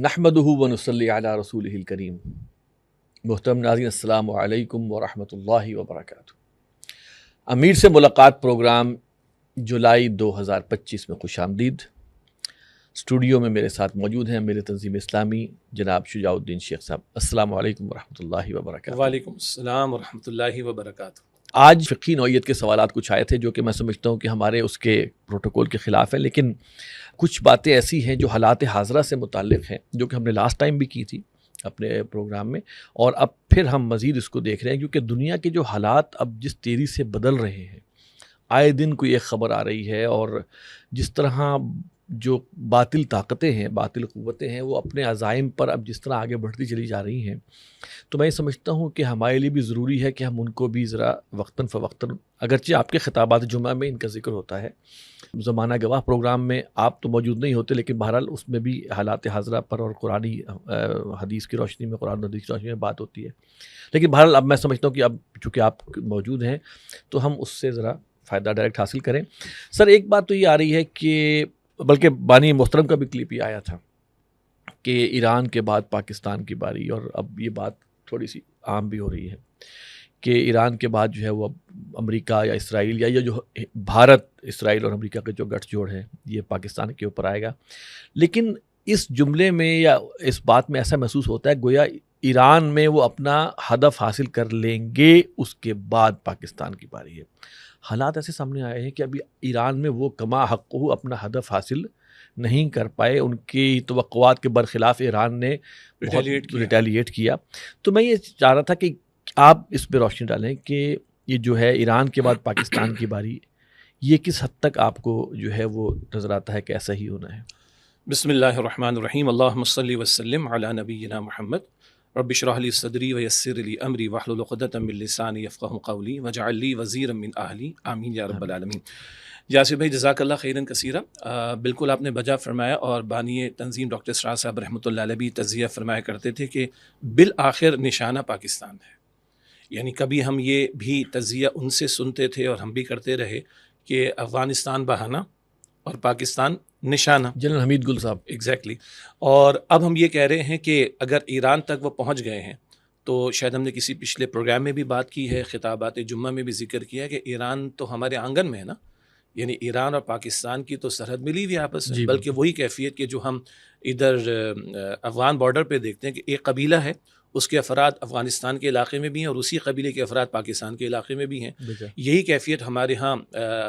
نحمدہ ونصلی علی رسولہ الکریم۔ محترم ناظرین، السلام علیکم ورحمۃ اللہ وبرکاتہ۔ امیر سے ملاقات پروگرام جولائی 2025 میں خوش آمدید۔ اسٹوڈیو میں میرے ساتھ موجود ہیں میرے تنظیم اسلامی جناب شجاع الدین شیخ صاحب۔ السلام علیکم ورحمۃ اللہ وبرکاتہ۔ وعلیکم السلام ورحمۃ اللہ وبرکاتہ۔ آج فقہی نوعیت کے سوالات کچھ آئے تھے جو کہ میں سمجھتا ہوں کہ ہمارے اس کے پروٹوکول کے خلاف ہے، لیکن کچھ باتیں ایسی ہیں جو حالات حاضرہ سے متعلق ہیں، جو کہ ہم نے لاسٹ ٹائم بھی کی تھی اپنے پروگرام میں، اور اب پھر ہم مزید اس کو دیکھ رہے ہیں کیونکہ دنیا کے جو حالات اب جس تیزی سے بدل رہے ہیں، آئے دن کوئی ایک خبر آ رہی ہے، اور جس طرح جو باطل طاقتیں ہیں، باطل قوتیں ہیں، وہ اپنے عزائم پر اب جس طرح آگے بڑھتی چلی جا رہی ہیں، تو میں یہ سمجھتا ہوں کہ ہمارے لیے بھی ضروری ہے کہ ہم ان کو بھی ذرا وقتاً فوقتاً، اگرچہ آپ کے خطابات جمعہ میں ان کا ذکر ہوتا ہے، زمانہ گواہ پروگرام میں آپ تو موجود نہیں ہوتے، لیکن بہرحال اس میں بھی حالات حاضرہ پر اور قرآنی حدیث کی روشنی میں، قرآن حدیث کی روشنی میں بات ہوتی ہے، لیکن بہرحال اب میں سمجھتا ہوں کہ اب چونکہ آپ موجود ہیں تو ہم اس سے ذرا فائدہ ڈائریکٹ حاصل کریں۔ سر، ایک بات تو یہ آ رہی ہے کہ بلکہ بانی محترم کا بھی کلپ یہ آیا تھا کہ ایران کے بعد پاکستان کی باری، اور اب یہ بات تھوڑی سی عام بھی ہو رہی ہے کہ ایران کے بعد جو ہے وہ اب امریکہ یا اسرائیل یا یہ جو بھارت، اسرائیل اور امریکہ کے جو گٹھ جوڑ ہے یہ پاکستان کے اوپر آئے گا۔ لیکن اس جملے میں یا اس بات میں ایسا محسوس ہوتا ہے گویا ایران میں وہ اپنا ہدف حاصل کر لیں گے، اس کے بعد پاکستان کی باری ہے۔ حالات ایسے سامنے آئے ہیں کہ ابھی ایران میں وہ کما حق اپنا ہدف حاصل نہیں کر پائے، ان کی توقعات کے برخلاف ایران نے ریٹیلیٹ کیا۔ تو میں یہ چاہ رہا تھا کہ آپ اس پہ روشنی ڈالیں کہ یہ جو ہے ایران کے بعد پاکستان کی باری، یہ کس حد تک آپ کو جو ہے وہ نظر آتا ہے کہ ایسا ہی ہونا ہے؟ بسم اللہ الرحمن الرحیم، اللہم صلی وسلم علی نبینا محمد، رب اشرح لی صدری ویسر لی امری واحلل عقدۃ من لسانی یفقہوا قولی واجعل لی وزیرا من اہلی، آمین یا رب العالمین۔ یاسر بھائی، جزاک اللہ خیراً کثیرا۔ بالکل آپ نے بجا فرمایا، اور بانی تنظیم ڈاکٹر اسرار صاحب رحمۃ اللہ علیہ بھی تجزیہ فرمایا کرتے تھے کہ بالآخر نشانہ پاکستان ہے۔ یعنی کبھی ہم یہ بھی تجزیہ ان سے سنتے تھے اور ہم بھی کرتے رہے کہ افغانستان بہانہ اور پاکستان نشانہ، جنرل حمید گل صاحب۔ ایگزیکٹلی۔ اور اب ہم یہ کہہ رہے ہیں کہ اگر ایران تک وہ پہنچ گئے ہیں تو شاید ہم نے کسی پچھلے پروگرام میں بھی بات کی ہے، خطابات جمعہ میں بھی ذکر کیا ہے کہ ایران تو ہمارے آنگن میں ہے نا، یعنی ایران اور پاکستان کی تو سرحد ملی ہوئی آپس میں، بلکہ وہی کیفیت کہ جو ہم ادھر افغان بارڈر پہ دیکھتے ہیں کہ ایک قبیلہ ہے، اس کے افراد افغانستان کے علاقے میں بھی ہیں اور اسی قبیلے کے افراد پاکستان کے علاقے میں بھی ہیں۔ یہی کیفیت ہمارے ہاں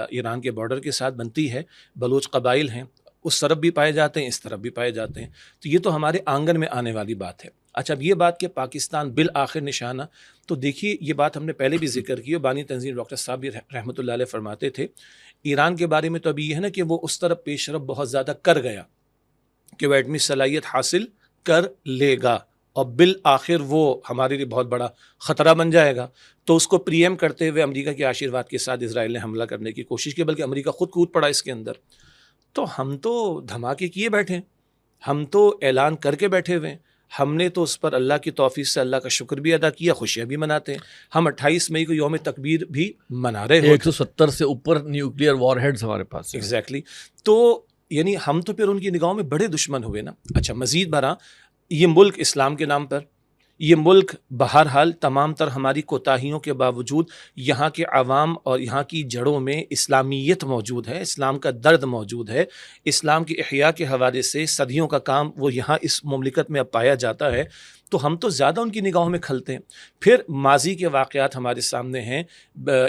ایران کے بارڈر کے ساتھ بنتی ہے۔ بلوچ قبائل ہیں، اس طرف بھی پائے جاتے ہیں، اس طرف بھی پائے جاتے ہیں، تو یہ تو ہمارے آنگن میں آنے والی بات ہے۔ اچھا، اب یہ بات کہ پاکستان بالآخر نشانہ، تو دیکھیے یہ بات ہم نے پہلے بھی ذکر کی، اور بانی تنظیم ڈاکٹر صاحب بھی رحمۃ اللہ علیہ فرماتے تھے ایران کے بارے میں، تو ابھی یہ ہے نا کہ وہ اس طرف پیش رفت بہت زیادہ کر گیا کہ وہ ایٹمی صلاحیت حاصل کر لے گا، اور بالآخر وہ ہمارے لیے بہت بڑا خطرہ بن جائے گا۔ تو اس کو پریم کرتے ہوئے امریکہ کے آشیرواد کے ساتھ اسرائیل نے حملہ کرنے کی کوشش کی، بلکہ امریکہ خود کود پڑا اس کے اندر۔ تو ہم تو دھماکے کیے بیٹھے ہیں، ہم تو اعلان کر کے بیٹھے ہوئے ہیں، ہم نے تو اس پر اللہ کی توفیق سے اللہ کا شکر بھی ادا کیا، خوشیاں بھی مناتے ہیں۔ ہم 28 مئی کو یوم تکبیر بھی منا رہے ہیں، 170 سے اوپر نیوکلیئر وار ہیڈز ہمارے پاس ہیں۔ ایگزیکٹلی۔ تو یعنی ہم تو پھر ان کی نگاہوں میں بڑے دشمن ہوئے نا۔ اچھا، مزید برآں یہ ملک اسلام کے نام پر، یہ ملک بہرحال تمام تر ہماری کوتاہیوں کے باوجود یہاں کے عوام اور یہاں کی جڑوں میں اسلامیت موجود ہے، اسلام کا درد موجود ہے، اسلام کی احیاء کے حوالے سے صدیوں کا کام وہ یہاں اس مملکت میں اب پایا جاتا ہے، تو ہم تو زیادہ ان کی نگاہوں میں کھلتے ہیں۔ پھر ماضی کے واقعات ہمارے سامنے ہیں،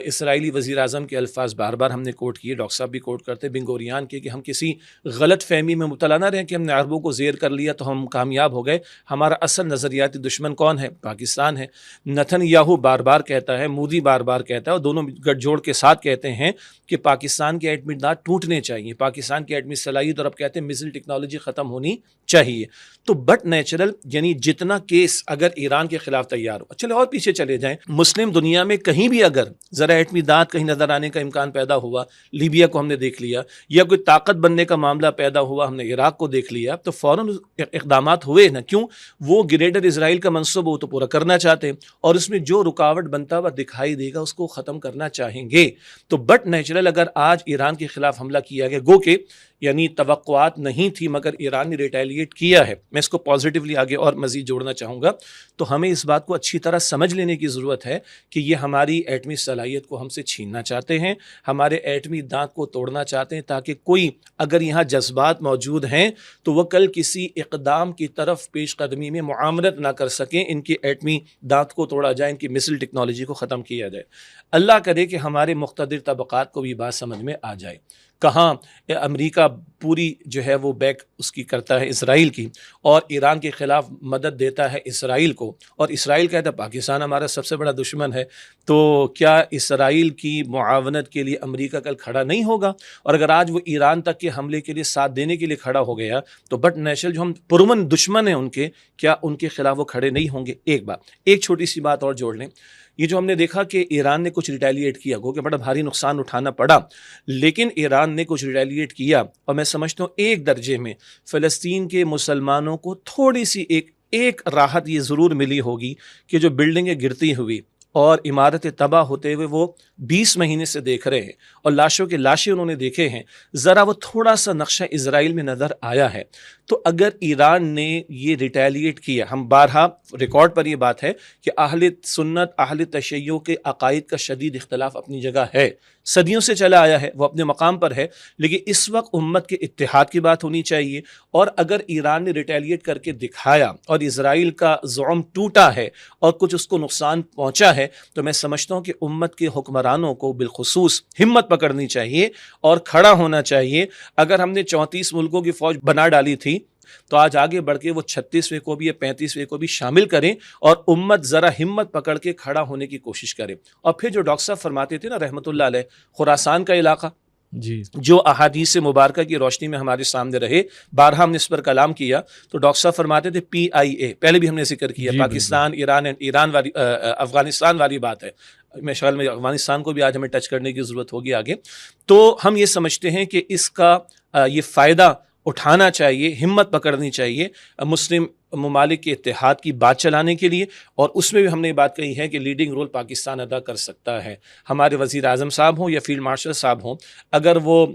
اسرائیلی وزیر اعظم کے الفاظ بار بار ہم نے کوٹ کیے، ڈاکٹر صاحب بھی کوٹ کرتے، بن گوریان کے، کہ ہم کسی غلط فہمی میں مبتلا نہ رہیں کہ ہم نے عربوں کو زیر کر لیا تو ہم کامیاب ہو گئے۔ ہمارا اصل نظریاتی دشمن کون ہے؟ پاکستان ہے۔ نتن یاہو بار بار کہتا ہے، مودی بار بار کہتا ہے، اور دونوں گٹھ جوڑ کے ساتھ کہتے ہیں کہ پاکستان کے ایٹمی اقدار ٹوٹنے چاہیے، پاکستان کی ایٹمی صلاحیت، اور اب کہتے ہیں میزائل ٹیکنالوجی ختم ہونی چاہیے۔ تو بٹ نیچرل، یعنی جتنا کیس اگر ایران کے خلاف تیار ہو، چلے اور پیچھے چلے جائیں، مسلم دنیا میں کہیں بھی اگر ذرا ایٹمی داد کہیں نظر آنے کا امکان پیدا ہوا، لیبیا کو ہم نے دیکھ لیا، یا کوئی طاقت بننے کا معاملہ پیدا ہوا، ہم نے عراق کو دیکھ لیا، تو فوراً اقدامات ہوئے نا۔ کیوں؟ وہ گریٹر اسرائیل کا منصوبہ وہ تو پورا کرنا چاہتے ہیں، اور اس میں جو رکاوٹ بنتا ہوا دکھائی دے گا اس کو ختم کرنا چاہیں گے۔ تو بٹ نیچرل اگر آج ایران کے خلاف حملہ کیا گیا، گو کہ یعنی توقعات نہیں تھی مگر ایران نے ریٹیلیٹ کیا ہے. میں اس کو پازیٹیولی آگے اور مزید جوڑنا چاہوں گا. تو ہمیں اس بات کو اچھی طرح سمجھ لینے کی ضرورت ہے کہ یہ ہماری ایٹمی صلاحیت کو ہم سے چھیننا چاہتے ہیں, ہمارے ایٹمی دانت کو توڑنا چاہتے ہیں, تاکہ کوئی اگر یہاں جذبات موجود ہیں تو وہ کل کسی اقدام کی طرف پیش قدمی میں معاملت نہ کر سکیں, ان کی ایٹمی دانت کو توڑا جائے, ان کی مسل ٹیکنالوجی کو ختم کیا جائے. اللہ کرے کہ ہمارے مقتدر طبقات کو بھی بات سمجھ میں آ جائے. کہاں امریکہ پوری جو ہے وہ بیک اس کی کرتا ہے اسرائیل کی, اور ایران کے خلاف مدد دیتا ہے اسرائیل کو, اور اسرائیل کہتا ہے پاکستان ہمارا سب سے بڑا دشمن ہے. تو کیا اسرائیل کی معاونت کے لیے امریکہ کل کھڑا نہیں ہوگا؟ اور اگر آج وہ ایران تک کے حملے کے لیے ساتھ دینے کے لیے کھڑا ہو گیا تو بٹ نیشنل جو ہم پرامن دشمن ہیں ان کے, کیا ان کے خلاف وہ کھڑے نہیں ہوں گے؟ ایک بات, ایک چھوٹی سی بات اور جوڑ لیں. یہ جو ہم نے دیکھا کہ ایران نے کچھ ریٹیلیٹ کیا, گو کہ بڑا بھاری نقصان اٹھانا پڑا, لیکن ایران نے کچھ ریٹیلیٹ کیا, اور میں سمجھتا ہوں ایک درجے میں فلسطین کے مسلمانوں کو تھوڑی سی ایک راحت یہ ضرور ملی ہوگی کہ جو بلڈنگیں گرتی ہوئی اور عمارتیں تباہ ہوتے ہوئے وہ 20 مہینے سے دیکھ رہے ہیں, اور لاشوں کے لاشیں انہوں نے دیکھے ہیں, ذرا وہ تھوڑا سا نقشہ اسرائیل میں نظر آیا ہے. تو اگر ایران نے یہ ریٹیلیٹ کیا, ہم بارہا ریکارڈ پر یہ بات ہے کہ اہل سنت اہل تشیع کے عقائد کا شدید اختلاف اپنی جگہ ہے, صدیوں سے چلا آیا ہے, وہ اپنے مقام پر ہے, لیکن اس وقت امت کے اتحاد کی بات ہونی چاہیے. اور اگر ایران نے ریٹیلیٹ کر کے دکھایا اور اسرائیل کا زعم ٹوٹا ہے اور کچھ اس کو نقصان پہنچا ہے, تو میں سمجھتا ہوں کہ امت کے حکمرانوں کو بالخصوص ہمت پکڑنی چاہیے اور کھڑا ہونا چاہیے. اگر ہم نے 34 ملکوں کی فوج بنا ڈالی تھی تو آج آگے بڑھ کے وہ 36ویں کو بھی یا 35ویں کو بھی شامل کریں, اور امت ذرا ہمت پکڑ کے کھڑا ہونے کی کوشش کرے. اور پھر جو ڈاکٹر صاحب فرماتے تھے نا رحمۃ اللہ علیہ, خراسان کا علاقہ جی جو احادیث مبارکہ کی روشنی میں ہمارے سامنے رہے, بارہا ہم نے اس پر کلام کیا, تو ڈاکٹر صاحب فرماتے تھے PIA, پہلے بھی ہم نے ذکر کیا, پاکستان ایران والی افغانستان والی بات ہے. میں خیال میں افغانستان کو بھی آج ہمیں ٹچ کرنے کی ضرورت ہوگی آگے. تو ہم یہ سمجھتے ہیں کہ اس کا یہ فائدہ اٹھانا چاہیے, ہمت پکڑنی چاہیے مسلم ممالک کے اتحاد کی بات چلانے کے لیے, اور اس میں بھی ہم نے یہ بات کہی ہے کہ لیڈنگ رول پاکستان ادا کر سکتا ہے. ہمارے وزیر اعظم صاحب ہوں یا فیلڈ مارشل صاحب ہوں, اگر وہ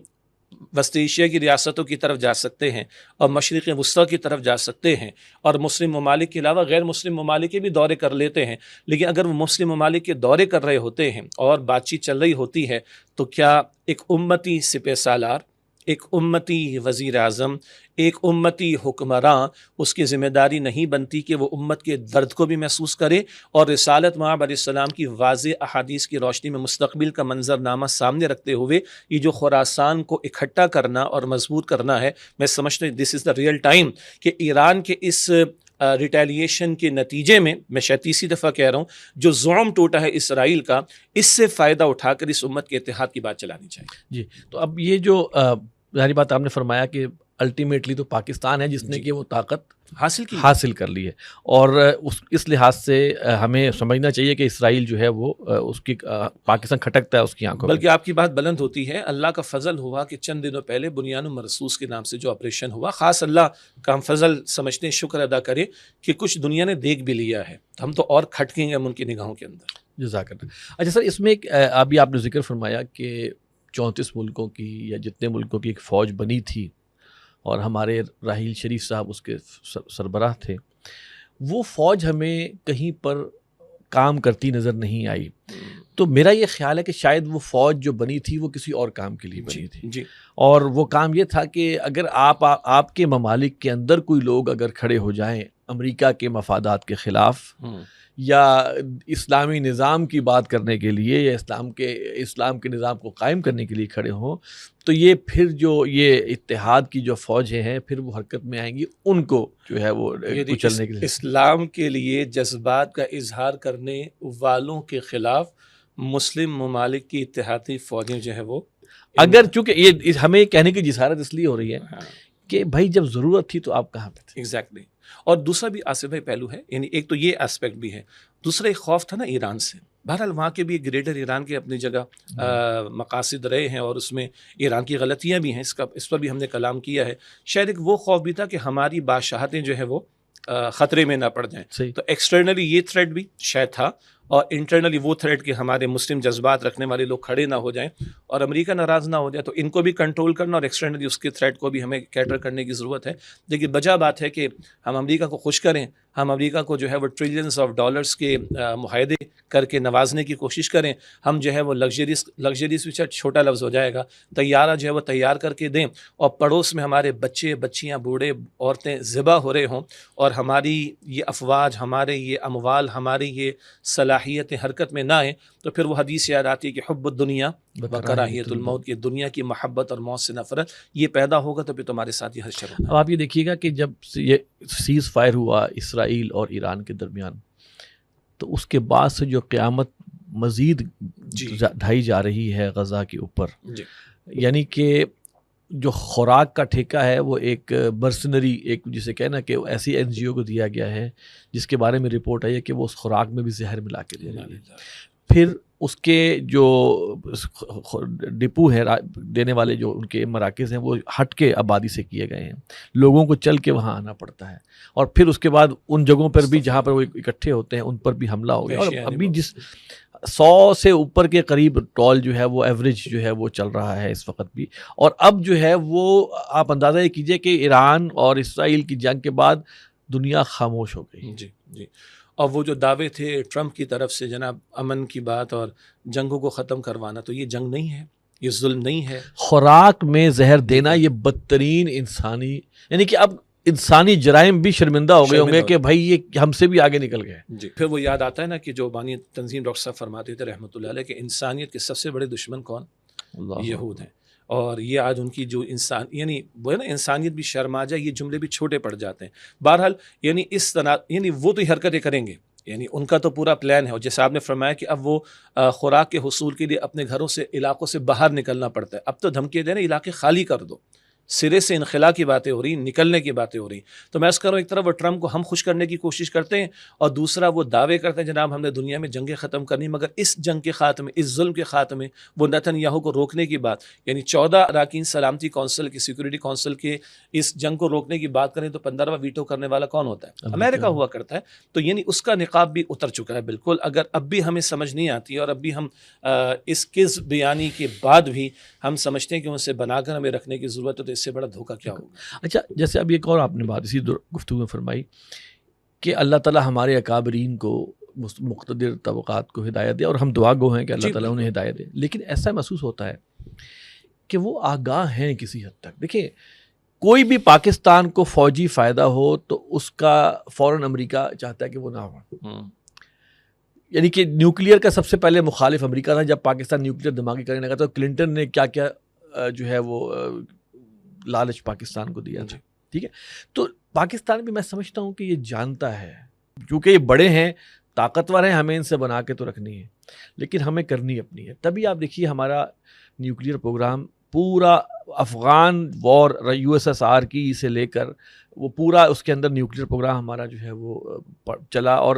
وسط ایشیا کی ریاستوں کی طرف جا سکتے ہیں اور مشرق وسطیٰ کی طرف جا سکتے ہیں, اور مسلم ممالک کے علاوہ غیر مسلم ممالک کے بھی دورے کر لیتے ہیں, لیکن اگر وہ مسلم ممالک کے دورے کر رہے ہوتے ہیں اور بات چیت چل رہی ہوتی ہے, تو کیا ایک امتی سپہ سالار, ایک امتی وزیر اعظم, ایک امتی حکمراں, اس کی ذمہ داری نہیں بنتی کہ وہ امت کے درد کو بھی محسوس کرے, اور رسالت مآب علیہ السلام کی واضح احادیث کی روشنی میں مستقبل کا منظرنامہ سامنے رکھتے ہوئے یہ جو خراسان کو اکٹھا کرنا اور مضبوط کرنا ہے, میں سمجھتا ہوں دس از دا ریئل ٹائم کہ ایران کے اس ریٹیلیشن کے نتیجے میں, میں شاید تیسری دفعہ کہہ رہا ہوں, جو زعم ٹوٹا ہے اسرائیل کا, اس سے فائدہ اٹھا کر اس امت کے اتحاد کی بات چلانی چاہیے. جی, تو اب یہ جو ظاہری بات آپ نے فرمایا کہ الٹیمیٹلی تو پاکستان ہے جس نے کہ وہ طاقت حاصل کر لی ہے, اور اس لحاظ سے ہمیں سمجھنا چاہیے کہ اسرائیل جو ہے وہ اس کی پاکستان کھٹکتا ہے اس کی آنکھوں میں. بلکہ آپ کی بات بلند ہوتی ہے. اللہ کا فضل ہوا کہ چند دنوں پہلے بنیان مرصوص کے نام سے جو آپریشن ہوا, خاص اللہ کا ہم فضل سمجھتے ہیں, شکر ادا کرے کہ کچھ دنیا نے دیکھ بھی لیا ہے, ہم تو اور کھٹکیں گے ہم ان کی نگاہوں کے اندر. جزاک اللہ. اچھا سر, اس میں ایک ابھی آپ نے ذکر فرمایا کہ 34 ملکوں کی یا جتنے ملکوں کی ایک فوج بنی تھی, اور ہمارے راحیل شریف صاحب اس کے سربراہ تھے, وہ فوج ہمیں کہیں پر کام کرتی نظر نہیں آئی. تو میرا یہ خیال ہے کہ شاید وہ فوج جو بنی تھی وہ کسی اور کام کے لیے بنی تھی, جی. اور وہ کام یہ تھا کہ اگر آپ کے ممالک کے اندر کوئی لوگ اگر کھڑے ہو جائیں امریکہ کے مفادات کے خلاف, یا اسلامی نظام کی بات کرنے کے لیے, یا اسلام کے نظام کو قائم کرنے کے لیے کھڑے ہوں, تو یہ پھر جو یہ اتحاد کی جو فوجیں ہیں پھر وہ حرکت میں آئیں گی, ان کو جو ہے وہ کچلنے کے لیے. اسلام کے لیے جذبات کا اظہار کرنے والوں کے خلاف مسلم ممالک کی اتحادی فوجیں جو ہے وہ, اگر چونکہ یہ ہمیں کہنے کی جسارت اس لیے ہو رہی ہے کہ بھائی جب ضرورت تھی تو آپ کہاں پہ تھے. ایگزیکٹلی. اور دوسرا بھی آصف بھائی پہلو ہے, یعنی ایک تو یہ اسپیکٹ بھی ہے, دوسرا ایک خوف تھا نا ایران سے. بہرحال وہاں کے بھی گریٹر ایران کے اپنی جگہ مقاصد رہے ہیں, اور اس میں ایران کی غلطیاں بھی ہیں, اس پر بھی ہم نے کلام کیا ہے. شاید ایک وہ خوف بھی تھا کہ ہماری بادشاہتیں جو ہے وہ خطرے میں نہ پڑ جائیں. صحیح. تو ایکسٹرنلی یہ تھریٹ بھی شاید تھا, اور انٹرنلی وہ تھریٹ کہ ہمارے مسلم جذبات رکھنے والے لوگ کھڑے نہ ہو جائیں اور امریکہ ناراض نہ ہو جائے، تو ان کو بھی کنٹرول کرنا اور ایکسٹرنلی اس کے تھریٹ کو بھی ہمیں کیٹر کرنے کی ضرورت ہے۔ لیکن بجا بات ہے کہ ہم امریکہ کو خوش کریں، ہم امریکہ کو جو ہے وہ ٹریلینز آف ڈالرز کے معاہدے کر کے نوازنے کی کوشش کریں، ہم جو ہے وہ لگژریز بھی چھوٹا لفظ ہو جائے گا، طیارہ جو ہے وہ تیار کر کے دیں، اور پڑوس میں ہمارے بچے بچیاں بوڑھے عورتیں ذبح ہو رہے ہوں، اور ہماری یہ افواج، ہمارے یہ اموال، ہماری یہ صلاحیت حرکت میں نہ آئیں، تو پھر وہ حدیث یاد آتی ہے کہ حب الدنیا وکراہیت الموت، کی دنیا کی محبت اور موت سے نفرت یہ پیدا ہوگا تو پھر تمہارے ساتھ یہ حشر ہوگا۔ اب آپ یہ دیکھیے گا کہ جب یہ سیز فائر ہوا اسرائیل اور ایران کے درمیان، تو اس کے بعد سے جو قیامت مزید ڈھائی جا رہی ہے غزہ کے اوپر، یعنی کہ جو خوراک کا ٹھیکہ ہے وہ ایک مرسنری، ایک جسے کہنا کہ ایسی این جی او کو دیا گیا ہے جس کے بارے میں رپورٹ آئی ہے کہ وہ اس خوراک میں بھی زہر ملا کے دے رہی ہے۔ پھر اس کے جو ڈپو ہے دینے والے جو ان کے مراکز ہیں وہ ہٹ کے آبادی سے کیے گئے ہیں، لوگوں کو چل کے وہاں آنا پڑتا ہے، اور پھر اس کے بعد ان جگہوں پر بھی جہاں پر وہ اکٹھے ہوتے ہیں ان پر بھی حملہ ہو گیا، اور ابھی جس 100 سے اوپر کے قریب ٹول جو ہے وہ ایوریج جو ہے وہ چل رہا ہے اس وقت بھی، اور اب جو ہے وہ آپ اندازہ یہ کیجئے کہ ایران اور اسرائیل کی جنگ کے بعد دنیا خاموش ہو گئی۔ جی اور وہ جو دعوے تھے ٹرمپ کی طرف سے جناب امن کی بات اور جنگوں کو ختم کروانا، تو یہ جنگ نہیں ہے، یہ ظلم نہیں ہے۔ خوراک میں زہر دینا یہ بدترین انسانی، یعنی کہ اب انسانی جرائم بھی شرمندہ ہو گئے ہوں گے کہ بھائی یہ ہم سے بھی آگے نکل گئے۔ پھر وہ یاد آتا ہے نا کہ جو بانی تنظیم ڈاکٹر صاحب فرماتے تھے رحمۃ اللہ علیہ کہ انسانیت کے سب سے بڑے دشمن کون؟ یہود ہیں، اور یہ آج ان کی جو یعنی وہ ہے نا انسانیت بھی شرما جائے، یہ جملے بھی چھوٹے پڑ جاتے ہیں۔ بہرحال یعنی اس طرح یعنی وہ تو حرکتیں کریں گے، یعنی ان کا تو پورا پلان ہے، اور جیسے آپ نے فرمایا کہ اب وہ خوراک کے حصول کے لیے اپنے گھروں سے علاقوں سے باہر نکلنا پڑتا ہے، اب تو دھمکی دے رہے ہیں علاقے خالی کر دو، سرے سے انخلا کی باتیں ہو رہی، نکلنے کی باتیں ہو رہی۔ تو میں اس کروں ایک طرف وہ ٹرمپ کو ہم خوش کرنے کی کوشش کرتے ہیں، اور دوسرا وہ دعوے کرتے ہیں جناب ہم نے دنیا میں جنگیں ختم کرنی، مگر اس جنگ کے خاتمے، اس ظلم کے خاتمے، وہ نتن یاہو کو روکنے کی بات، یعنی 14 اراکین سلامتی کونسل کی، سیکورٹی کونسل کے اس جنگ کو روکنے کی بات کریں تو 15واں ویٹو کرنے والا کون ہوتا ہے؟ امریکہ ہوا کرتا ہے۔ تو یعنی اس کا نقاب بھی اتر چکا ہے بالکل، اگر اب بھی ہمیں سمجھ نہیں آتی اور اب بھی ہم اس کذب بیانی کے بعد بھی ہم سمجھتے ہیں کہ اسے بنا کر ہمیں رکھنے کی ضرورت ہے، تو اس سے بڑا دھوکہ کیا ہوگا؟ اچھا، جیسے اب ایک اور آپ نے بات اسی گفتگو میں فرمائی کہ اللہ تعالیٰ ہمارے اکابرین کو، مقتدر طبقات کو ہدایت دے، اور ہم دعا گو ہیں کہ اللہ تعالیٰ انہیں ہدایت دے، لیکن ایسا محسوس ہوتا ہے کہ وہ آگاہ ہیں کسی حد تک۔ دیکھیں، کوئی بھی پاکستان کو فوجی فائدہ ہو تو اس کا فوراً امریکہ چاہتا ہے کہ وہ نہ ہو، یعنی کہ نیوکلیئر کا سب سے پہلے مخالف امریکہ تھا۔ جب پاکستان نیوکلیئر دھماکے کرنے لگا تو کلنٹن نے کیا کیا جو ہے وہ لالچ پاکستان کو دیا تھا، ٹھیک ہے۔ تو پاکستان بھی میں سمجھتا ہوں کہ یہ جانتا ہے، کیونکہ یہ بڑے ہیں، طاقتور ہیں، ہمیں ان سے بنا کے تو رکھنی ہے، لیکن ہمیں کرنی اپنی ہے۔ تبھی آپ دیکھیے ہمارا نیوکلیئر پروگرام پورا افغان وار، USSR کی سے لے کر وہ پورا اس کے اندر نیوکلیئر پروگرام ہمارا جو ہے وہ چلا، اور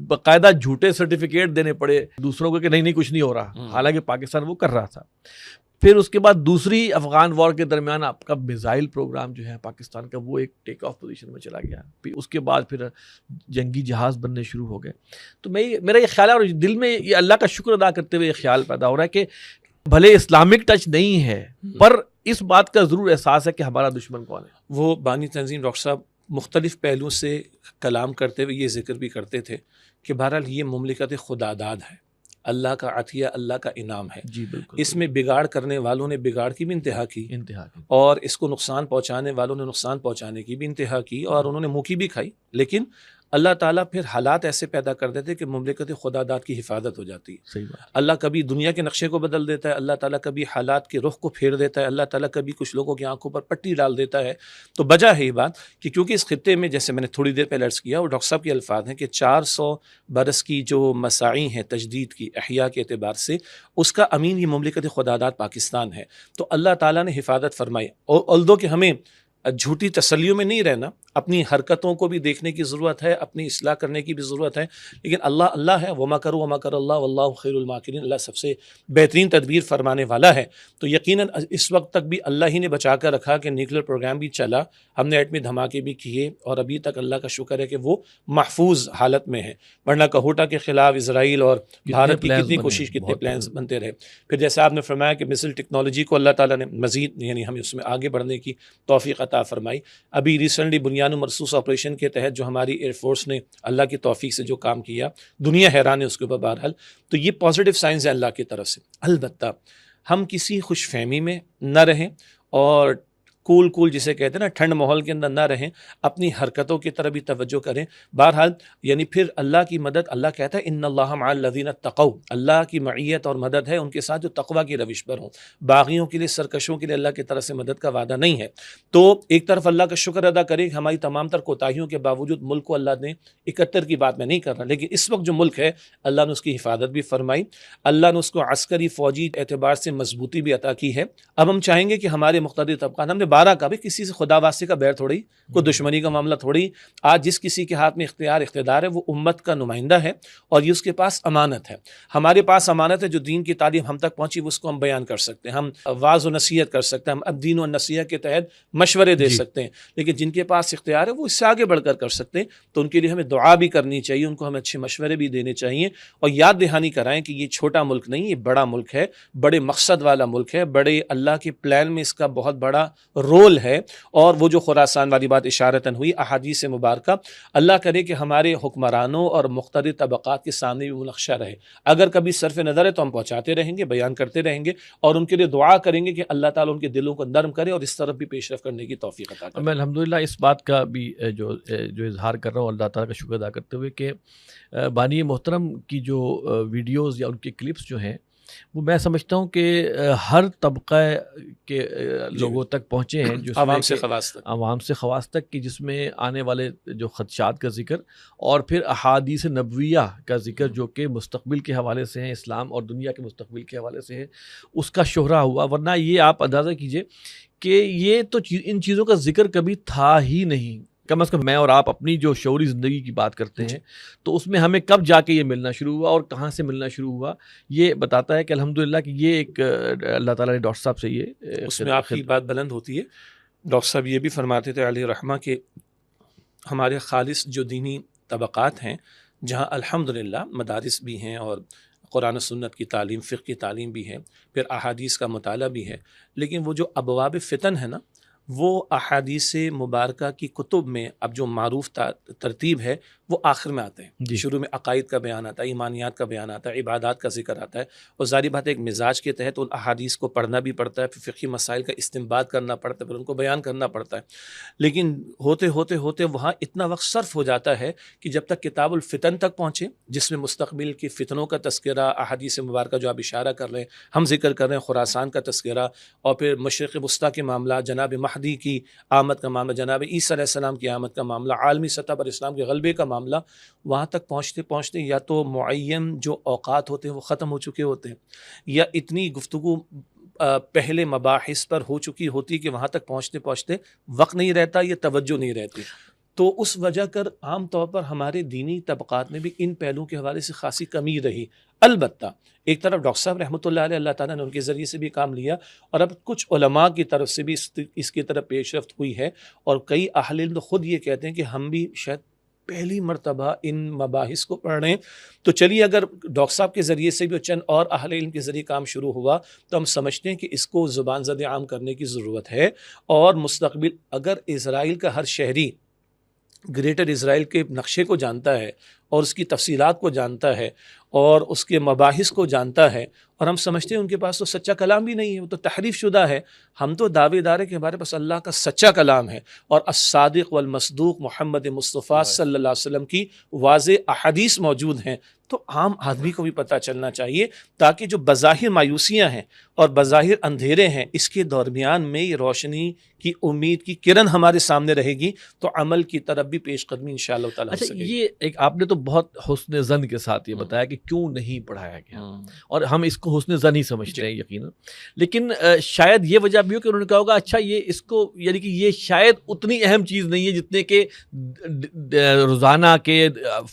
باقاعدہ جھوٹے سرٹیفکیٹ دینے پڑے دوسروں کو کہ نہیں نہیں کچھ نہیں ہو رہا، حالانکہ پاکستان وہ کر رہا تھا۔ پھر اس کے بعد دوسری افغان وار کے درمیان آپ کا میزائل پروگرام جو ہے پاکستان کا، وہ ایک ٹیک آف پوزیشن میں چلا گیا، پھر اس کے بعد پھر جنگی جہاز بننے شروع ہو گئے۔ تو میرا یہ خیال ہے، اور دل میں یہ اللہ کا شکر ادا کرتے ہوئے یہ خیال پیدا ہو رہا ہے کہ بھلے اسلامک ٹچ نہیں ہے، پر اس بات کا ضرور احساس ہے کہ ہمارا دشمن کون ہے۔ وہ بانی تنظیم ڈاکٹر صاحب مختلف پہلوؤں سے کلام کرتے ہوئے یہ ذکر بھی کرتے تھے کہ بہرحال یہ مملکت خدا داد ہے، اللہ کا عطیہ، اللہ کا انعام ہے۔ جی بالکل، اس میں بگاڑ کرنے والوں نے بگاڑ کی بھی انتہا کی، اور اس کو نقصان پہنچانے والوں نے نقصان پہنچانے کی بھی انتہا کی، اور انہوں نے منہ کی بھی کھائی، لیکن اللہ تعالیٰ پھر حالات ایسے پیدا کر دیتے کہ مملکت خدا داد کی حفاظت ہو جاتی ہے۔ صحیح بات۔ اللہ کبھی دنیا کے نقشے کو بدل دیتا ہے، اللہ تعالیٰ کبھی حالات کے رخ کو پھیر دیتا ہے، اللہ تعالیٰ کبھی کچھ لوگوں کی آنکھوں پر پٹی ڈال دیتا ہے۔ تو وجہ ہے یہ بات کہ کیونکہ اس خطے میں، جیسے میں نے تھوڑی دیر پہلے عرض کیا، اور ڈاکٹر صاحب کے الفاظ ہیں کہ 400 برس کی جو مساعی ہیں تجدید کی، احیاء کے اعتبار سے، اس کا امین یہ مملکت خدا داد پاکستان ہے۔ تو اللہ تعالیٰ نے حفاظت فرمائی، اور although کہ ہمیں جھوٹی تسلیوں میں نہیں رہنا، اپنی حرکتوں کو بھی دیکھنے کی ضرورت ہے، اپنی اصلاح کرنے کی بھی ضرورت ہے، لیکن اللہ ہے، وَمَكَرُوا وَمَكَرَ اللَّهُ وَاللَّهُ خَيْرُ الْمَاكِرِينَ، اللہ سب سے بہترین تدبیر فرمانے والا ہے۔ تو یقیناً اس وقت تک بھی اللہ ہی نے بچا کر رکھا کہ نیوکلیر پروگرام بھی چلا، ہم نے ایٹمی دھماکے بھی کیے، اور ابھی تک اللہ کا شکر ہے کہ وہ محفوظ حالت میں ہے، ورنہ کہوٹا کے خلاف اسرائیل اور بھارت کی کتنی کوشش، کتنے پلانز بنتے رہے۔ پھر جیسے آپ نے فرمایا کہ مثل ٹیکنالوجی کو اللہ تعالیٰ نے مزید یعنی ہمیں اس میں آگے بڑھنے کی توفیق عطا فرمائی۔ ابھی ریسنٹلی بنیاد و مرصوص آپریشن کے تحت جو ہماری ایئر فورس نے اللہ کی توفیق سے جو کام کیا، دنیا حیران ہے اس کے اوپر بہرحال۔ تو یہ پازیٹیو سائنس ہے اللہ کی طرف سے۔ البتہ ہم کسی خوش فہمی میں نہ رہیں اور کول جسے کہتے ہیں نا، ٹھنڈ ماحول کے اندر نہ رہیں، اپنی حرکتوں کی طرف بھی توجہ کریں۔ بہرحال یعنی پھر اللہ کی مدد، اللہ کہتا ہے ان اللہ مع الذین اتقوا، اللہ کی معیت اور مدد ہے ان کے ساتھ جو تقوی کی روش پر ہوں۔ باغیوں کے لیے، سرکشوں کے لیے اللہ کی طرف سے مدد کا وعدہ نہیں ہے۔ تو ایک طرف اللہ کا شکر ادا کریں کہ ہماری تمام تر کوتاہیوں کے باوجود ملک کو اللہ نے 71 کی بات میں نہیں کر رہا، لیکن اس وقت جو ملک ہے اللہ نے اس کی حفاظت بھی فرمائی، اللہ نے اس کو عسکری فوجی اعتبار سے مضبوطی بھی عطا کی ہے۔ اب ہم چاہیں گے کہ ہمارے مقتدر طبقات، ہم نے 12 کا بھی کسی سے خدا واسطے کا بیر تھوڑی، کوئی دشمنی کا معاملہ تھوڑی، آج جس کسی کے ہاتھ میں اقتدار ہے وہ امت کا نمائندہ ہے اور یہ اس کے پاس امانت ہے۔ ہمارے پاس امانت ہے، جو دین کی تعلیم ہم تک پہنچی اس کو ہم بیان کر سکتے ہیں، ہم واعظ و نصیحت کر سکتے ہیں، ہم اب دین و نصیحت کے تحت مشورے دے سکتے ہیں، لیکن جن کے پاس اختیار ہے وہ اس سے آگے بڑھ کر سکتے ہیں۔ تو ان کے لیے ہمیں دعا بھی کرنی چاہیے، ان کو ہمیں اچھے مشورے بھی دینے چاہیے، اور یاد دہانی کرائیں کہ یہ چھوٹا ملک نہیں، یہ بڑا ملک ہے، بڑے مقصد والا ملک ہے، بڑے اللہ کے پلان میں اس کا بہت بڑا رول ہے۔ اور وہ جو خراسان والی بات اشارتاً ہوئی احادیث مبارکہ، اللہ کرے کہ ہمارے حکمرانوں اور مقتدر طبقات کے سامنے بھی وہ نقشہ رہے۔ اگر کبھی صرف نظر ہے تو ہم پہنچاتے رہیں گے، بیان کرتے رہیں گے، اور ان کے لیے دعا کریں گے کہ اللہ تعالیٰ ان کے دلوں کو نرم کرے اور اس طرف بھی پیش رفت کرنے کی توفیق عطا کرے۔ میں الحمدللہ اس بات کا بھی جو اظہار کر رہا ہوں اللہ تعالیٰ کا شکر ادا کرتے ہوئے کہ بانی محترم کی جو ویڈیوز یا ان کے کلپس جو ہیں وہ میں سمجھتا ہوں کہ ہر طبقہ کے لوگوں تک پہنچے ہیں، جو عوام سے خواص تک کی، جس میں آنے والے جو خدشات کا ذکر اور پھر احادیث نبویہ کا ذکر جو کہ مستقبل کے حوالے سے ہیں، اسلام اور دنیا کے مستقبل کے حوالے سے ہے، اس کا شہرہ ہوا۔ ورنہ یہ آپ اندازہ کیجئے کہ یہ تو ان چیزوں کا ذکر کبھی تھا ہی نہیں۔ کم از کم میں اور آپ اپنی جو شعوری زندگی کی بات کرتے ہیں تو اس میں ہمیں کب جا کے یہ ملنا شروع ہوا اور کہاں سے ملنا شروع ہوا، یہ بتاتا ہے کہ الحمدللہ کہ یہ ایک اللہ تعالیٰ نے ڈاکٹر صاحب سے یہ اس میں آپ کی بات بلند ہوتی ہے۔ ڈاکٹر صاحب یہ بھی فرماتے تھے علیہ رحمہ کہ ہمارے خالص جو دینی طبقات ہیں، جہاں الحمدللہ مدارس بھی ہیں اور قرآن و سنت کی تعلیم، فقہ کی تعلیم بھی ہے، پھر احادیث کا مطالعہ بھی ہے، لیکن وہ جو ابواب فتن ہے نا، وہ احادیث مبارکہ کی کتب میں اب جو معروف ترتیب ہے وہ آخر میں آتے ہیں۔ شروع میں عقائد کا بیان آتا ہے، ایمانیات کا بیان آتا ہے، عبادات کا ذکر آتا ہے، اور ظاہری بات ہے ایک مزاج کے تحت ان احادیث کو پڑھنا بھی پڑتا ہے، پھر فقہی مسائل کا استنباط کرنا پڑتا ہے، پھر ان کو بیان کرنا پڑتا ہے۔ لیکن ہوتے ہوتے وہاں اتنا وقت صرف ہو جاتا ہے کہ جب تک کتاب الفتن تک پہنچے، جس میں مستقبل کی فتنوں کا تذکرہ، احادیث مبارکہ جو آپ اشارہ کر رہے ہیں، ہم ذکر کر رہے ہیں، خراسان کا تذکرہ، اور پھر مشرق وسطیٰ کے معاملہ، جناب مہدی کی آمد کا معاملہ، جناب عیسیٰ علیہ السلام کی آمد کا معاملہ، عالمی سطح پر اسلام کے غلبے کا معاملہ، وہاں تک پہنچتے یا تو معین جو اوقات ہوتے ہیں وہ ختم ہو چکے ہوتے ہیں، یا اتنی گفتگو پہلے مباحث پر ہو چکی ہوتی کہ وہاں تک پہنچتے وقت نہیں رہتا، یہ توجہ نہیں رہتی۔ تو اس وجہ کر عام طور پر ہمارے دینی طبقات میں بھی ان پہلوؤں کے حوالے سے خاصی کمی رہی۔ البتہ ایک طرف ڈاکٹر صاحب رحمۃ اللہ علیہ، اللہ تعالیٰ نے ان کے ذریعے سے بھی کام لیا، اور اب کچھ علماء کی طرف سے بھی اس کی طرف پیش رفت ہوئی ہے، اور کئی اہل علم خود یہ کہتے ہیں کہ ہم بھی شاید پہلی مرتبہ ان مباحث کو پڑھ رہے ہیں۔ تو چلیے اگر ڈاکٹر صاحب کے ذریعے سے بھی چند اور اہل علم کے ذریعے کام شروع ہوا تو ہم سمجھتے ہیں کہ اس کو زبان زد عام کرنے کی ضرورت ہے، اور مستقبل اگر اسرائیل کا ہر شہری گریٹر اسرائیل کے نقشے کو جانتا ہے اور اس کی تفصیلات کو جانتا ہے اور اس کے مباحث کو جانتا ہے، اور ہم سمجھتے ہیں ان کے پاس تو سچا کلام بھی نہیں ہے، وہ تو تحریف شدہ ہے، ہم تو دعوے دار ہیں کہ ہمارے پاس اللہ کا سچا کلام ہے، اور الصادق والمصدوق محمد مصطفیٰ صلی اللہ علیہ وسلم کی واضح احادیث موجود ہیں۔ تو عام آدمی کو بھی پتہ چلنا چاہیے، تاکہ جو بظاہر مایوسیاں ہیں اور بظاہر اندھیرے ہیں، اس کے درمیان میں یہ روشنی کی امید کی کرن ہمارے سامنے رہے گی، تو عمل کی طرف بھی پیش قدمی انشاءاللہ تعالیٰ ہو سکے گی۔ یہ ایک آپ نے تو بہت حسن ظن کے ساتھ یہ بتایا کہ کیوں نہیں پڑھایا گیا، اور ہم اس کو حسن ظن ہی سمجھتے ہیں یقیناً، لیکن شاید یہ وجہ بھی ہو کہ انہوں نے کہا ہوگا اچھا یہ اس کو یعنی کہ یہ شاید اتنی اہم چیز نہیں ہے جتنے کہ روزانہ کے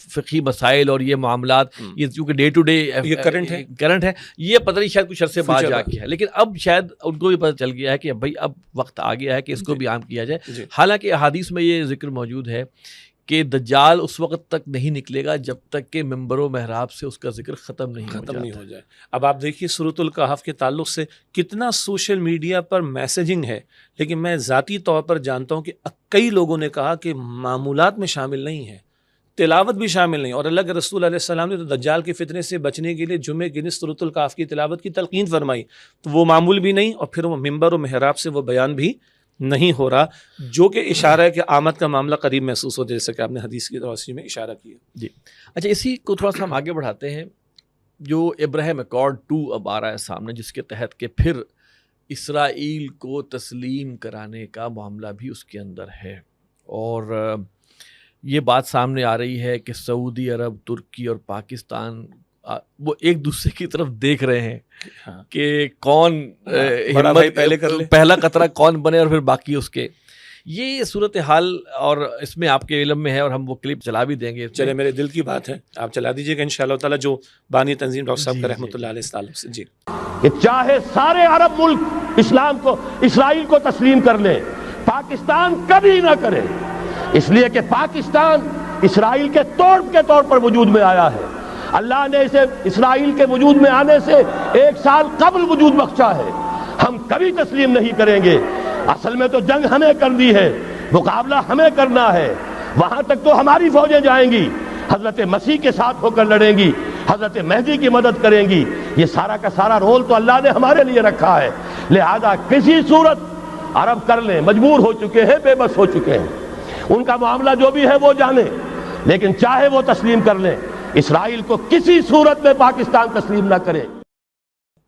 فقہی مسائل اور یہ معاملات، یہ کیونکہ ڈے ٹو ڈے کرنٹ ہے، یہ پتہ نہیں شاید کچھ عرصے بعد جا کے ہے، لیکن اب شاید ان کو بھی پتہ چل گیا ہے کہ بھائی اب وقت آ گیا ہے کہ اس کو بھی عام کیا جائے۔ حالانکہ احادیث میں یہ ذکر موجود ہے کہ دجال اس وقت تک نہیں نکلے گا جب تک کہ ممبر و محراب سے اس کا ذکر ختم نہیں ہو جائے۔ اب آپ دیکھیے سورۃ الکہف کے تعلق سے کتنا سوشل میڈیا پر میسیجنگ ہے، لیکن میں ذاتی طور پر جانتا ہوں کہ کئی لوگوں نے کہا کہ معمولات میں شامل نہیں ہے، تلاوت بھی شامل نہیں، اور اللہ کے رسول علیہ السلام نے تو دجال کے فتنے سے بچنے کے لیے جمعے کے دن سورۃ الکہف کی تلاوت کی تلقین فرمائی، تو وہ معمول بھی نہیں، اور پھر وہ ممبر و محراب سے وہ بیان بھی نہیں ہو رہا، جو کہ اشارہ ہے کہ آمد کا معاملہ قریب محسوس ہو، جیسے کہ آپ نے حدیث کی روشنی میں اشارہ کیا۔ جی اچھا، اسی کو تھوڑا سا ہم آگے بڑھاتے ہیں۔ جو ابراہیم ایکارڈ 2 اب آ رہا ہے سامنے، جس کے تحت کہ پھر اسرائیل کو تسلیم کرانے کا معاملہ بھی اس کے اندر ہے، اور یہ بات سامنے آ رہی ہے کہ سعودی عرب، ترکی اور پاکستان وہ ایک دوسرے کی طرف دیکھ رہے ہیں کہ کون پہلا قطرہ کون بنے اور پھر باقی اس کے، یہ صورتحال اور اس میں آپ کے علم میں ہے، اور ہم وہ کلپ چلا بھی دیں گے۔ چلے میرے دل کی بات ہے، آپ چلا دیجیے گا انشاءاللہ تعالی، جو بانی تنظیم ڈاکٹر صاحب کا رحمۃ اللہ علیہ السلام سے۔ جی کہ چاہے سارے عرب ملک اسرائیل کو تسلیم کر لیں، پاکستان کبھی نہ کرے، اس لیے کہ پاکستان اسرائیل کے طور پر وجود میں آیا ہے۔ اللہ نے اسے اسرائیل کے وجود میں آنے سے 1 سال قبل وجود بخشا ہے، ہم کبھی تسلیم نہیں کریں گے۔ اصل میں تو جنگ ہمیں کرنی ہے، مقابلہ ہمیں کرنا ہے، وہاں تک تو ہماری فوجیں جائیں گی، حضرت مسیح کے ساتھ ہو کر لڑیں گی، حضرت مہدی کی مدد کریں گی، یہ سارا کا سارا رول تو اللہ نے ہمارے لیے رکھا ہے۔ لہذا کسی صورت عرب کر لیں، مجبور ہو چکے ہیں، بے بس ہو چکے ہیں، ان کا معاملہ جو بھی ہے وہ جانے، لیکن چاہے وہ تسلیم کر لیں، اسرائیل کو کسی صورت میں پاکستان تسلیم نہ کرے۔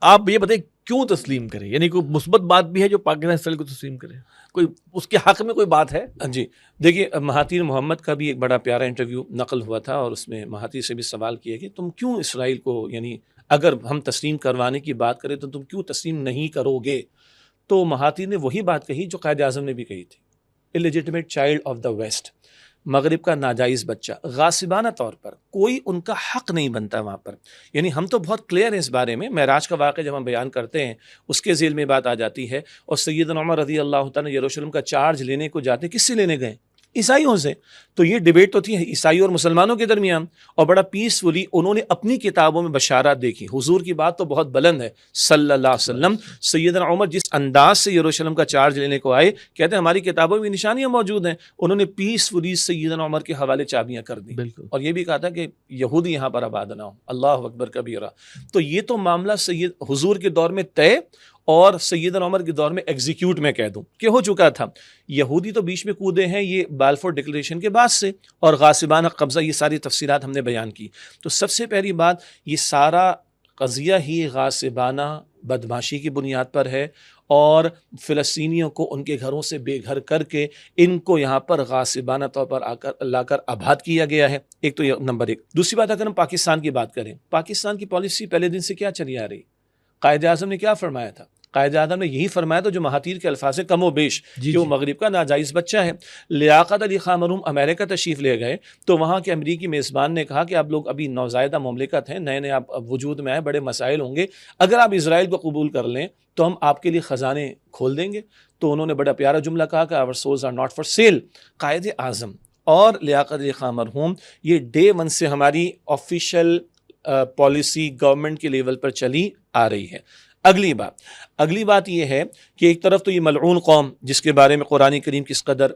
آپ یہ بتائیں کیوں تسلیم کرے، یعنی کوئی مثبت بات بھی ہے جو پاکستان اسرائیل کو تسلیم کرے، کوئی اس کے حق میں کوئی بات ہے؟ جی دیکھیے، مہاتیر محمد کا بھی ایک بڑا پیارا انٹرویو نقل ہوا تھا، اور اس میں مہاتیر سے بھی سوال کیا کہ تم کیوں اسرائیل کو، یعنی اگر ہم تسلیم کروانے کی بات کریں تو تم کیوں تسلیم نہیں کرو گے؟ تو مہاتیر نے وہی بات کہی جو قائد اعظم نے بھی کہی تھی، الیجیٹمیٹ چائلڈ آف دا ویسٹ، مغرب کا ناجائز بچہ، غاصبانہ طور پر کوئی ان کا حق نہیں بنتا وہاں پر۔ یعنی ہم تو بہت کلیئر ہیں اس بارے میں، معراج کا واقعہ جب ہم بیان کرتے ہیں اس کے ذیل میں بات آ جاتی ہے، اور سیدنا عمر رضی اللہ تعالیٰ یروشلم کا چارج لینے کو جاتے، کس سے لینے گئے؟ عیسائیوں سے۔ تو یہ ڈیبیٹ تو تھی عیسائیوں اور مسلمانوں کے درمیان، اور بڑا پیسفلی انہوں نے اپنی کتابوں میں بشارات دیکھی۔ حضور کی بات تو بہت بلند ہے صلی اللہ علیہ وسلم۔ سیدنا عمر جس انداز سے یروشلم کا چارج لینے کو آئے، کہتے ہیں ہماری کتابوں میں نشانیاں موجود ہیں، انہوں نے پیسفلی سیدنا عمر کے حوالے چابیاں کر دی، اور یہ بھی کہا تھا کہ یہودی یہاں پر آباد نہ ہو، اللہ اکبر کبیرہ۔ تو یہ تو معاملہ سید حضور کے دور میں طے، اور سیدنا عمر کے دور میں ایگزیکیوٹ میں کہہ دوں کہ ہو چکا تھا۔ یہودی تو بیچ میں کودے ہیں یہ بالفور ڈکلیریشن کے بعد سے، اور غاصبانہ قبضہ، یہ ساری تفصیلات ہم نے بیان کی۔ تو سب سے پہلی بات، یہ سارا قضیہ ہی غاصبانہ بدماشی کی بنیاد پر ہے، اور فلسطینیوں کو ان کے گھروں سے بے گھر کر کے ان کو یہاں پر غاصبانہ طور پر لا کر آباد کیا گیا ہے۔ ایک تو یہ نمبر 1۔ دوسری بات، اگر ہم پاکستان کی بات کریں، پاکستان کی پالیسی پہلے دن سے کیا چلی آ رہی؟ قائد اعظم نے کیا فرمایا تھا؟ قائد اعظم نے یہی فرمایا تھا جو مہاتیر کے الفاظ سے کم و بیش، کہ وہ مغرب کا ناجائز بچہ ہے۔ لیاقت علی خان مرحوم امریکہ تشریف لے گئے، تو وہاں کے امریکی میزبان نے کہا کہ آپ لوگ ابھی نوزائیدہ مملکت ہیں، نئے نئے آپ وجود میں آئے، بڑے مسائل ہوں گے، اگر آپ اسرائیل کو قبول کر لیں تو ہم آپ کے لیے خزانے کھول دیں گے۔ تو انہوں نے بڑا پیارا جملہ کہا کہ our souls are not for sale۔ Quaid Azam اور لیاقت علی خان مرحوم، یہ ڈے 1 سے ہماری آفیشیل پالیسی گورنمنٹ کے لیول پر چلی آ رہی ہے۔ اگلی بات یہ ہے کہ ایک طرف تو یہ ملعون قوم جس کے بارے میں قرآن کریم کس قدر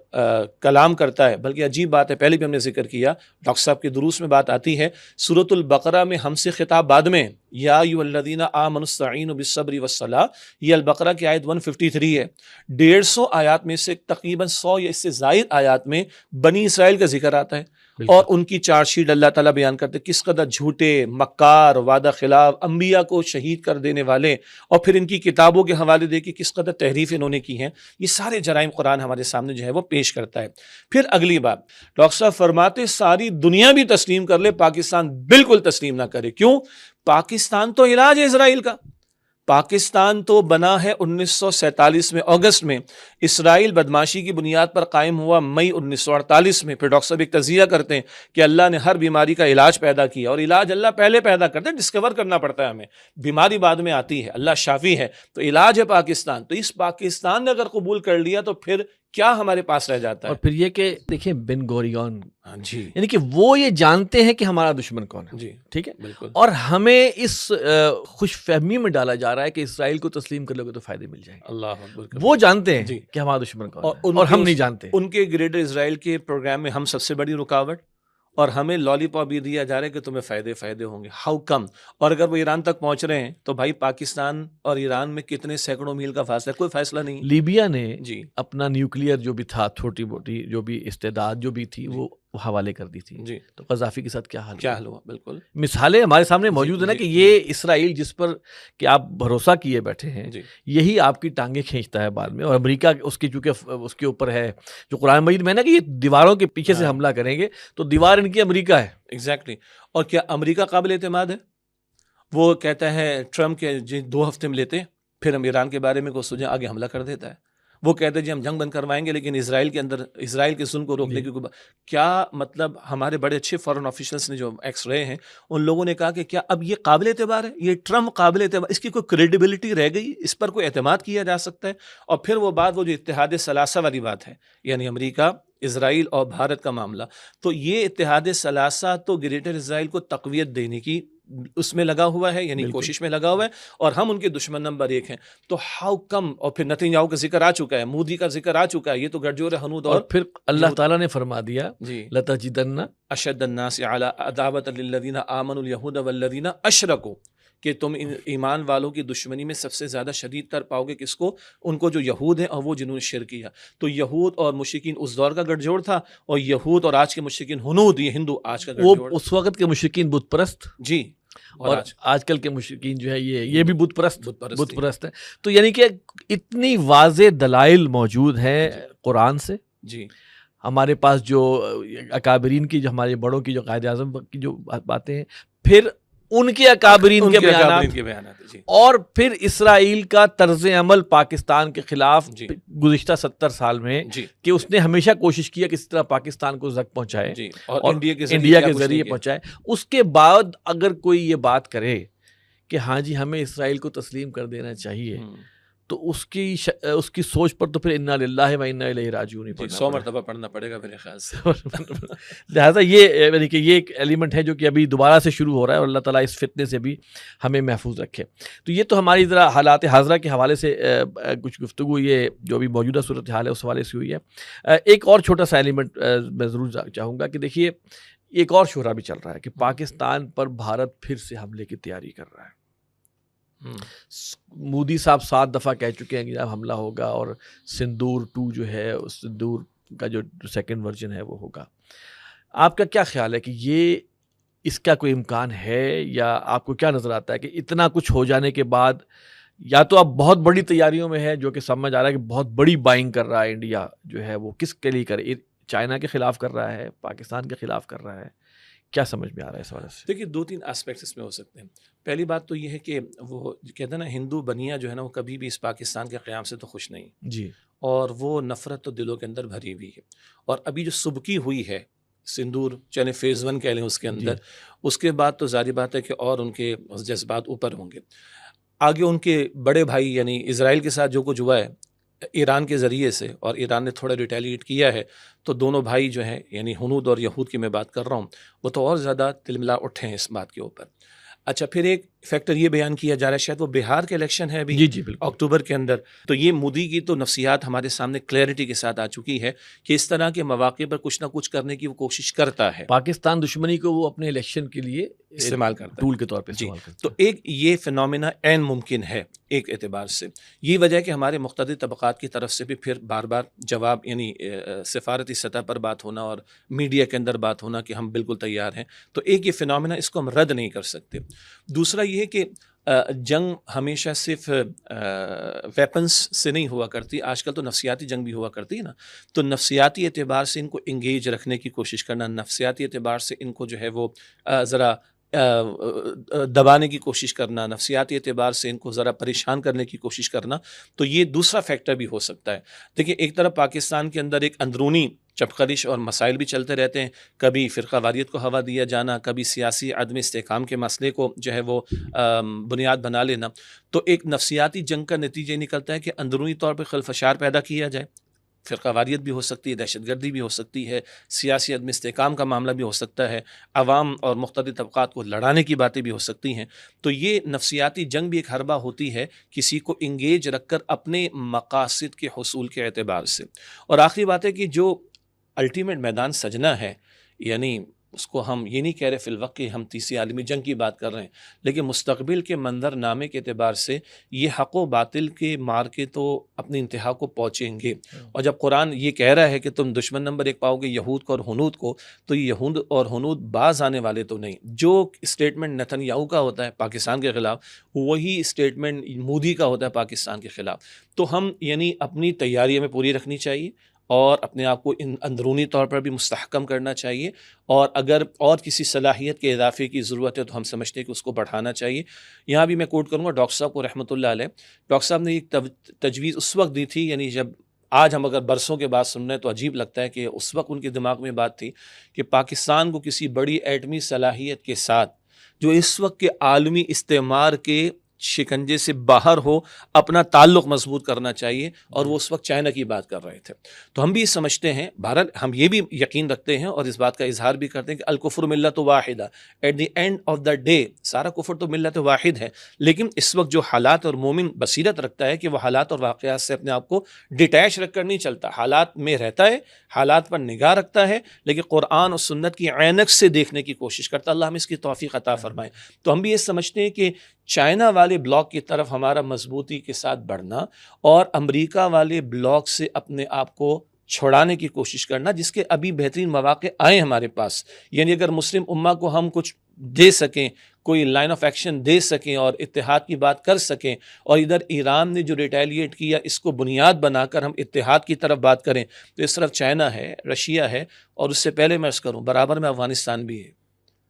کلام کرتا ہے، بلکہ عجیب بات ہے، پہلے بھی ہم نے ذکر کیا، ڈاکٹر صاحب کے دروس میں بات آتی ہے، سورۃ البقرہ میں ہم سے خطاب بعد میں، یا ایھا الذین آمنوا استعینوا بالصبر والصلاۃ، یہ البقرہ کی آیت 153 ہے۔ 150 آیات میں سے تقریباً 100 یا اس سے زائد آیات میں بنی اسرائیل کا ذکر آتا ہے، اور ان کی چارج شیٹ اللہ تعالیٰ بیان کرتے کس قدر جھوٹے، مکار، وعدہ خلاف، انبیاء کو شہید کر دینے والے، اور پھر ان کی کتابوں کے حوالے دے کے کس قدر تحریف انہوں نے کی ہیں. یہ سارے جرائم قرآن ہمارے سامنے جو ہے وہ پیش کرتا ہے. پھر اگلی بات ڈاکٹر صاحب فرماتے ساری دنیا بھی تسلیم کر لے، پاکستان بالکل تسلیم نہ کرے. کیوں؟ پاکستان تو علاج ہے اسرائیل کا. پاکستان تو بنا ہے 1947 میں اگست میں، اسرائیل بدماشی کی بنیاد پر قائم ہوا مئی 1948 میں. پھر ڈاکٹر صاحب ایک تجزیہ کرتے ہیں کہ اللہ نے ہر بیماری کا علاج پیدا کیا، اور علاج اللہ پہلے پیدا کرتا ہے، ڈسکور کرنا پڑتا ہے ہمیں، بیماری بعد میں آتی ہے. اللہ شافی ہے، تو علاج ہے پاکستان. تو اس پاکستان نے اگر قبول کر لیا تو پھر کیا ہمارے پاس رہ جاتا ہے؟ اور پھر یہ کہ دیکھیں بن گوریون، جی یعنی کہ وہ یہ جانتے ہیں کہ ہمارا دشمن کون ہے. جی ٹھیک ہے، بالکل. اور ہمیں اس خوش فہمی میں ڈالا جا رہا ہے کہ اسرائیل کو تسلیم کر لو گے تو فائدے مل جائیں گے. اللہ اکبر. وہ جانتے ہیں جی. کہ ہمارا دشمن کون اور ہے، اور ہم نہیں جانتے. ان کے گریٹر اسرائیل کے پروگرام میں ہم سب سے بڑی رکاوٹ، اور ہمیں لالی پاپ بھی دیا جا رہا ہے کہ تمہیں فائدے ہوں گے. How come? اور اگر وہ ایران تک پہنچ رہے ہیں تو بھائی پاکستان اور ایران میں کتنے سینکڑوں میل کا فاصلہ ہے، کوئی فیصلہ نہیں. لیبیا نے جی اپنا نیوکلیئر جو بھی تھا، چھوٹی موٹی جو بھی استعداد جو بھی تھی وہ حوالے کر دی تھی. جی. تو قذافی کے ساتھ کیا حال کیا حل ہوا؟ بالکل مثالیں ہمارے سامنے موجود ہیں نا جی، کہ جی. یہ اسرائیل جس پر کہ آپ بھروسہ کیے بیٹھے ہیں، جی یہی آپ کی ٹانگیں کھینچتا ہے بعد میں. اور امریکہ اس کی چونکہ اس کے اوپر ہے جو قرآن مجید میں ہے نا کہ یہ دیواروں کے پیچھے سے حملہ کریں گے، تو دیوار ان کی امریکہ ہے. ایگزیکٹلی. اور کیا امریکہ قابل اعتماد ہے؟ وہ کہتا ہے ٹرمپ کے 2 ہفتے میں لیتے، پھر ہم ایران کے بارے میں کو سوچیں آگے حملہ کر دیتا ہے. وہ کہتے ہیں جی ہم جنگ بند کروائیں گے، لیکن اسرائیل کے اندر اسرائیل کے ظلم کو روکنے کی کیا مطلب. ہمارے بڑے اچھے فارن آفیشلس نے جو ایکس رہے ہیں ان لوگوں نے کہا کہ کیا اب یہ قابل اعتبار ہے؟ یہ ٹرمپ قابل اعتبار، اس کی کوئی کریڈیبلٹی رہ گئی؟ اس پر کوئی اعتماد کیا جا سکتا ہے؟ اور پھر وہ بات، وہ جو اتحاد ثلاثہ والی بات ہے، یعنی امریکہ، اسرائیل اور بھارت کا معاملہ، تو یہ اتحاد ثلاثہ تو گریٹر اسرائیل کو تقویت دینے کی اس میں لگا ہوا ہے، یعنی کوشش میں لگا ہوا ہے، اور ہم ان کے دشمن نمبر 1 ہیں. تو ہاؤ کم؟ اور پھر نتنیاہو کا ذکر آ چکا ہے، مودی کا ذکر آ چکا ہے، یہ تو گٹجور حنود. اور پھر اللہ تعالیٰ نے فرما دیا جی لَتَجِدَنَّ اشد الناس علی عداوۃ للذین آمنوا الیہود والذین اشرکوا، کہ تم ایمان والوں کی دشمنی میں سب سے زیادہ شدید تر پاؤ گے کس کو؟ ان کو جو یہود ہیں اور وہ جنہوں نے شرک کیا. تو یہود اور مشرکین اس دور کا گٹھ جوڑ تھا، اور یہود اور آج کے مشرکین ہنود، یہ ہندو آج کا گٹھ وہ جوڑ. اس وقت کے مشرکین بت پرست، جی. اور آج کل کے مشرکین جو ہے یہ بھی بت پرست ہے. تو یعنی کہ اتنی واضح دلائل موجود ہیں قرآن سے. جی ہمارے پاس جو اکابرین کی، جو ہمارے بڑوں کی، جو قائد اعظم کی جو باتیں ہیں، پھر ان کے اکابرین کے بیانات، جی. اور پھر اسرائیل کا طرز عمل پاکستان کے خلاف جی. گزشتہ 70 سال میں، جی. کہ اس نے ہمیشہ کوشش کیا کس طرح پاکستان کو زخم پہنچائے، جی. اور انڈیا کے ذریعے پہنچائے. اس کے بعد اگر کوئی یہ بات کرے کہ ہاں جی ہمیں اسرائیل کو تسلیم کر دینا چاہیے، تو اس کی سوچ پر تو پھر انا للہ و انا الیہ راجعون 100 مرتبہ پڑھنا پڑے گا میرے خیال سے. لہٰذا یہ یعنی کہ یہ ایک ایلیمنٹ ہے جو کہ ابھی دوبارہ سے شروع ہو رہا ہے، اور اللہ تعالیٰ اس فتنے سے بھی ہمیں محفوظ رکھے. تو یہ تو ہماری ذرا حالات حاضرہ کے حوالے سے کچھ گفتگو، یہ جو بھی موجودہ صورتحال ہے اس حوالے سے ہوئی ہے. ایک اور چھوٹا سا ایلیمنٹ میں ضرور چاہوں گا کہ دیکھیے ایک اور شورا بھی چل رہا ہے کہ پاکستان پر بھارت پھر سے حملے کی تیاری کر رہا ہے. مودی صاحب 7 دفعہ کہہ چکے ہیں کہ جب حملہ ہوگا اور سندور 2 جو ہے، اس سندور کا جو 2nd ورژن ہے وہ ہوگا. آپ کا کیا خیال ہے کہ یہ اس کا کوئی امکان ہے، یا آپ کو کیا نظر آتا ہے کہ اتنا کچھ ہو جانے کے بعد یا تو اب بہت بڑی تیاریوں میں ہے، جو کہ سمجھ آ رہا ہے کہ بہت بڑی بائنگ کر رہا ہے انڈیا جو ہے، وہ کس کے لیے کرے؟ چائنا کے خلاف کر رہا ہے، پاکستان کے خلاف کر رہا ہے؟ کیا سمجھ میں آ رہا ہے اس وجہ سے؟ دیکھیے 2-3 اسپیکٹس اس میں ہو سکتے ہیں. پہلی بات تو یہ ہے کہ وہ کہتے ہیں نا ہندو بنیا جو ہے نا، وہ کبھی بھی اس پاکستان کے قیام سے تو خوش نہیں جی. اور وہ نفرت تو دلوں کے اندر بھری ہوئی ہے. اور ابھی جو سبکی ہوئی ہے سندور، چلے فیز 1 کہہ لیں اس کے اندر، اس کے بعد تو ظاہر بات ہے کہ اور ان کے جذبات اوپر ہوں گے. آگے ان کے بڑے بھائی یعنی اسرائیل کے ساتھ جو کچھ ہوا ہے ایران کے ذریعے سے، اور ایران نے تھوڑا ریٹیلیٹ کیا ہے، تو دونوں بھائی جو ہیں یعنی ہنود اور یہود کی میں بات کر رہا ہوں، وہ تو اور زیادہ تلملا اٹھے ہیں اس بات کے اوپر. اچھا پھر ایک فیکٹر یہ بیان کیا جا رہا ہے، شاید وہ بہار کے الیکشن ہے ابھی جی بالکل اکتوبر کے اندر، تو یہ مودی کی تو نفسیات ہمارے سامنے کلیئرٹی کے ساتھ آ چکی ہے کہ اس طرح کے مواقع پر کچھ نہ کچھ کرنے کی وہ کوشش کرتا ہے، پاکستان دشمنی کو وہ اپنے الیکشن کے لیے استعمال کرتا ہے ٹول کے طور پہ جی۔ استعمال کرتا تو ایک یہ فنومینا عین ممکن ہے ایک اعتبار سے، یہ وجہ ہے کہ ہمارے مقتدر طبقات کی طرف سے بھی پھر بار بار جواب، یعنی سفارتی سطح پر بات ہونا اور میڈیا کے اندر بات ہونا کہ ہم بالکل تیار ہیں، تو ایک یہ فنومینا، اس کو ہم رد نہیں کر سکتے۔ دوسرا یہ ہے کہ جنگ ہمیشہ صرف ویپنز سے نہیں ہوا کرتی، آج کل تو نفسیاتی جنگ بھی ہوا کرتی ہے نا، تو نفسیاتی اعتبار سے ان کو انگیج رکھنے کی کوشش کرنا، نفسیاتی اعتبار سے ان کو جو ہے وہ ذرا دبانے کی کوشش کرنا، نفسیاتی اعتبار سے ان کو ذرا پریشان کرنے کی کوشش کرنا، تو یہ دوسرا فیکٹر بھی ہو سکتا ہے۔ دیکھیں ایک طرف پاکستان کے اندر ایک اندرونی چپخرش اور مسائل بھی چلتے رہتے ہیں، کبھی فرقہ واریت کو ہوا دیا جانا، کبھی سیاسی عدم استحکام کے مسئلے کو جو ہے وہ بنیاد بنا لینا، تو ایک نفسیاتی جنگ کا نتیجہ نکلتا ہے کہ اندرونی طور پہ خلفشار پیدا کیا جائے، فرقہ واریت بھی ہو سکتی ہے، دہشت گردی بھی ہو سکتی ہے، سیاسی عدم استحکام کا معاملہ بھی ہو سکتا ہے، عوام اور مختلف طبقات کو لڑانے کی باتیں بھی ہو سکتی ہیں، تو یہ نفسیاتی جنگ بھی ایک حربہ ہوتی ہے کسی کو انگیج رکھ کر اپنے مقاصد کے حصول کے اعتبار سے۔ اور آخری بات ہے کہ جو الٹیمیٹ میدان سجنا ہے، یعنی اس کو ہم یہ نہیں کہہ رہے فی الوقت کہ ہم تیسری عالمی جنگ کی بات کر رہے ہیں، لیکن مستقبل کے منظر نامے کے اعتبار سے یہ حق و باطل کے مارکے تو اپنی انتہا کو پہنچیں گے، اور جب قرآن یہ کہہ رہا ہے کہ تم دشمن نمبر 1 پاؤ گے یہود کو اور ہنود کو، تو یہ یہود اور ہنود باز آنے والے تو نہیں۔ جو اسٹیٹمنٹ نتن یاہو کا ہوتا ہے پاکستان کے خلاف، وہی اسٹیٹمنٹ مودی کا ہوتا ہے پاکستان کے خلاف، تو ہم یعنی اپنی تیاری ہمیں پوری رکھنی چاہیے اور اپنے آپ کو اندرونی طور پر بھی مستحکم کرنا چاہیے، اور اگر اور کسی صلاحیت کے اضافے کی ضرورت ہے تو ہم سمجھتے ہیں کہ اس کو بڑھانا چاہیے۔ یہاں بھی میں کوٹ کروں گا ڈاکٹر صاحب کو رحمۃ اللہ علیہ، ڈاکٹر صاحب نے ایک تجویز اس وقت دی تھی، یعنی جب آج ہم اگر برسوں کے بعد سن رہے ہیں تو عجیب لگتا ہے کہ اس وقت ان کے دماغ میں بات تھی کہ پاکستان کو کسی بڑی ایٹمی صلاحیت کے ساتھ جو اس وقت کے عالمی استعمار کے شکنجے سے باہر ہو اپنا تعلق مضبوط کرنا چاہیے، اور وہ اس وقت چائنا کی بات کر رہے تھے۔ تو ہم بھی یہ سمجھتے ہیں، بہرحال ہم یہ بھی یقین رکھتے ہیں اور اس بات کا اظہار بھی کرتے ہیں کہ الکفر ملت واحدہ، at the end of the day سارا کفر تو ملت واحد ہے، لیکن اس وقت جو حالات، اور مومن بصیرت رکھتا ہے کہ وہ حالات اور واقعات سے اپنے آپ کو ڈیٹیچ رکھ کر نہیں چلتا، حالات میں رہتا ہے، حالات پر نگاہ رکھتا ہے، لیکن قرآن اور سنت کی عینک سے دیکھنے کی کوشش کرتا ہے۔ اللہ ہمیں اس کی توفیق عطا فرمائے۔ تو ہم بھی یہ سمجھتے ہیں کہ چائنا والے بلاک کی طرف ہمارا مضبوطی کے ساتھ بڑھنا اور امریکہ والے بلاک سے اپنے آپ کو چھڑانے کی کوشش کرنا، جس کے ابھی بہترین مواقع آئے ہمارے پاس، یعنی اگر مسلم امہ کو ہم کچھ دے سکیں، کوئی لائن آف ایکشن دے سکیں اور اتحاد کی بات کر سکیں، اور ادھر ایران نے جو ریٹیلیٹ کیا اس کو بنیاد بنا کر ہم اتحاد کی طرف بات کریں، تو اس طرف چائنا ہے، رشیا ہے، اور اس سے پہلے میں عرض کروں برابر میں افغانستان بھی ہے۔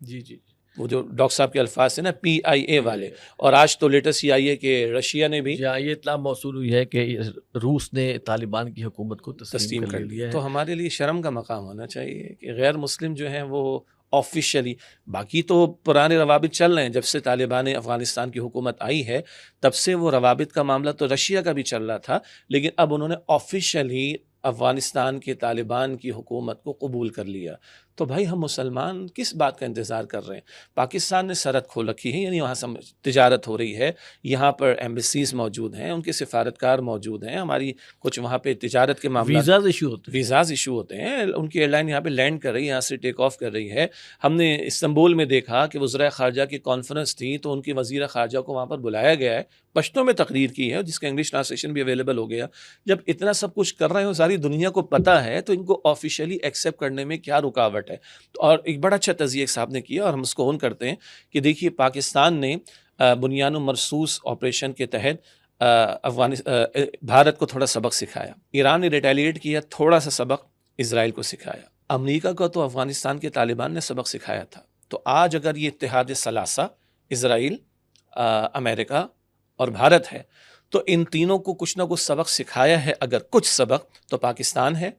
جی جی، وہ جو ڈاکٹر صاحب کے الفاظ ہیں نا PIA والے، اور آج تو لیٹسٹ یہ آئی ہے کہ رشیا نے بھی یہ اطلاع موصول ہوئی ہے کہ روس نے طالبان کی حکومت کو تسلیم کر لیا ہے۔ تو ہمارے لیے شرم کا مقام ہونا چاہیے کہ غیر مسلم جو ہیں وہ آفیشلی، باقی تو پرانے روابط چل رہے ہیں، جب سے طالبان افغانستان کی حکومت آئی ہے تب سے وہ روابط کا معاملہ تو رشیا کا بھی چل رہا تھا، لیکن اب انہوں نے آفیشلی افغانستان کے طالبان کی حکومت کو قبول کر لیا۔ تو بھائی ہم مسلمان کس بات کا انتظار کر رہے ہیں؟ پاکستان نے سرحد کھول رکھی ہے، یعنی وہاں تجارت ہو رہی ہے، یہاں پر ایمبیسیز موجود ہیں، ان کے سفارتکار موجود ہیں، ہماری کچھ وہاں پہ تجارت کے معاملات، ویزاز ایشو ہوتے ہیں، ان کی ایئر لائن یہاں پہ لینڈ کر رہی ہے، یہاں سے ٹیک آف کر رہی ہے۔ ہم نے استنبول میں دیکھا کہ وزرائے خارجہ کی کانفرنس تھی تو ان کی وزیر خارجہ کو وہاں پر بلایا گیا ہے، پشتوں میں تقریر کی ہے جس کا انگلش ٹرانسلیشن بھی اویلیبل ہو گیا۔ جب اتنا سب کچھ کر رہے ہو، ساری دنیا کو پتہ ہے، تو ان کو آفیشلی ایکسیپٹ کرنے میں کیا رکاوٹ ہے؟ اور ایک بڑا اچھا تجزیہ ایک صاحب نے کیا اور ہم اس کو اون کرتے ہیں کہ دیکھیے پاکستان نے بنیان و مرصوص آپریشن کے تحت بھارت کو تھوڑا سبق سکھایا، ایران نے ریٹیلیٹ کیا، تھوڑا سا سبق اسرائیل کو سکھایا، امریکہ کو تو افغانستان کے طالبان نے سبق سکھایا تھا۔ تو آج اگر یہ اتحاد ثلاثہ اسرائیل، امریکہ اور بھارت ہے، تو ان تینوں کو کچھ نہ کچھ سبق سکھایا ہے، اگر کچھ سبق تو پاکستان ہے،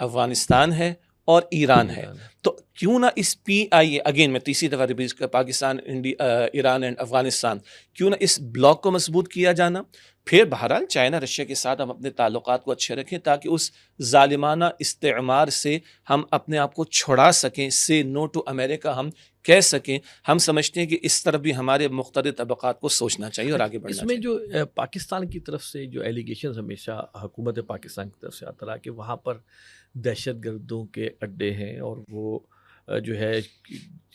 افغانستان ہے اور ایران ہے۔ تو کیوں نہ اس PIA، اگین میں تیسری دفعہ ریپیٹ کر، پاکستان، ایران اینڈ افغانستان، کیوں نہ اس بلاک کو مضبوط کیا جانا؟ پھر بہرحال چائنا رشیا کے ساتھ ہم اپنے تعلقات کو اچھے رکھیں تاکہ اس ظالمانہ استعمار سے ہم اپنے آپ کو چھڑا سکیں، سے نو ٹو امریکہ ہم کہہ سکیں. ہم سمجھتے ہیں کہ اس طرف بھی ہمارے مختلف طبقات کو سوچنا چاہیے اور آگے بڑھنا اس میں چاہیے. جو پاکستان کی طرف سے جو ایلیگیشنز ہمیشہ حکومت پاکستان کی طرف سے آتا رہا کہ وہاں پر دہشت گردوں کے اڈے ہیں، اور وہ جو ہے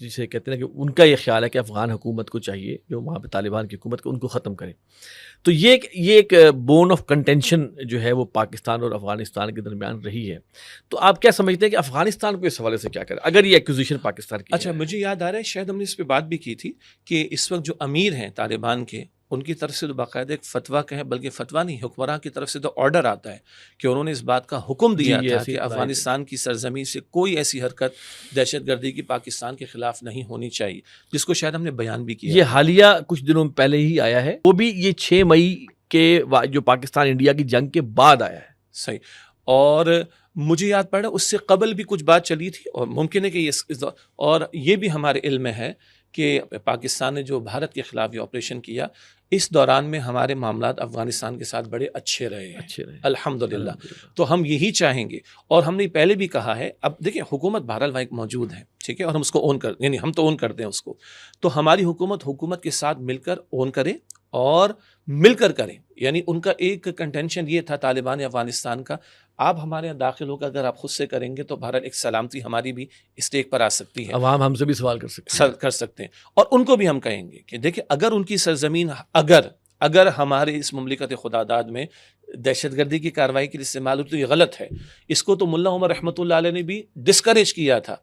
جسے کہتے ہیں کہ ان کا یہ خیال ہے کہ افغان حکومت کو چاہیے جو وہاں پہ طالبان کی حکومت کو ان کو ختم کرے. تو یہ ایک بون آف کنٹینشن جو ہے وہ پاکستان اور افغانستان کے درمیان رہی ہے. تو آپ کیا سمجھتے ہیں کہ افغانستان کو اس حوالے سے کیا کرے اگر یہ ایکوزیشن پاکستان کی؟ اچھا، مجھے یاد آ رہا ہے شاید ہم نے اس پہ بات بھی کی تھی کہ اس وقت جو امیر ہیں طالبان کے، ان کی طرف سے تو باقاعدہ ایک فتویٰ کہیں، بلکہ فتویٰ نہیں، حکمراں کی طرف سے تو آرڈر آتا ہے کہ انہوں نے اس بات کا حکم دیا تھا کہ افغانستان کی سرزمین سے کوئی ایسی حرکت دہشت گردی کی پاکستان کے خلاف نہیں ہونی چاہیے، جس کو شاید ہم نے بیان بھی کیا. یہ حالیہ کچھ دنوں پہلے ہی آیا ہے، وہ بھی یہ 6 مئی کے جو پاکستان انڈیا کی جنگ کے بعد آیا ہے. صحیح. اور مجھے یاد پڑا اس سے قبل بھی کچھ بات چلی تھی، اور ممکن ہے کہ اور یہ بھی ہمارے علم میں ہے کہ پاکستان نے جو بھارت کے خلاف یہ آپریشن کیا، اس دوران میں ہمارے معاملات افغانستان کے ساتھ بڑے اچھے رہے ہیں الحمدللہ. تو ہم یہی چاہیں گے، اور ہم نے پہلے بھی کہا ہے. اب دیکھیں حکومت بہرحال وہاں ایک موجود ہے، ٹھیک ہے، اور ہم اس کو اون کر، یعنی ہم تو اون کرتے ہیں اس کو. تو ہماری حکومت کے ساتھ مل کر اون کرے اور مل کر کریں. یعنی ان کا ایک کنٹینشن یہ تھا طالبان افغانستان کا، آپ ہمارے یہاں داخل ہو کر اگر آپ خود سے کریں گے تو بھارت ایک سلامتی ہماری بھی اسٹیک پر آ سکتی ہے، عوام ہم سے بھی سوال کر سکتے ہیں. اور ان کو بھی ہم کہیں گے کہ دیکھیں اگر ان کی سرزمین اگر ہمارے اس مملکت خدا داد میں دہشت گردی کی کارروائی کے لیے استعمال ہو تو یہ غلط ہے. اس کو تو ملا عمر رحمۃ اللہ علیہ نے بھی ڈسکریج کیا تھا.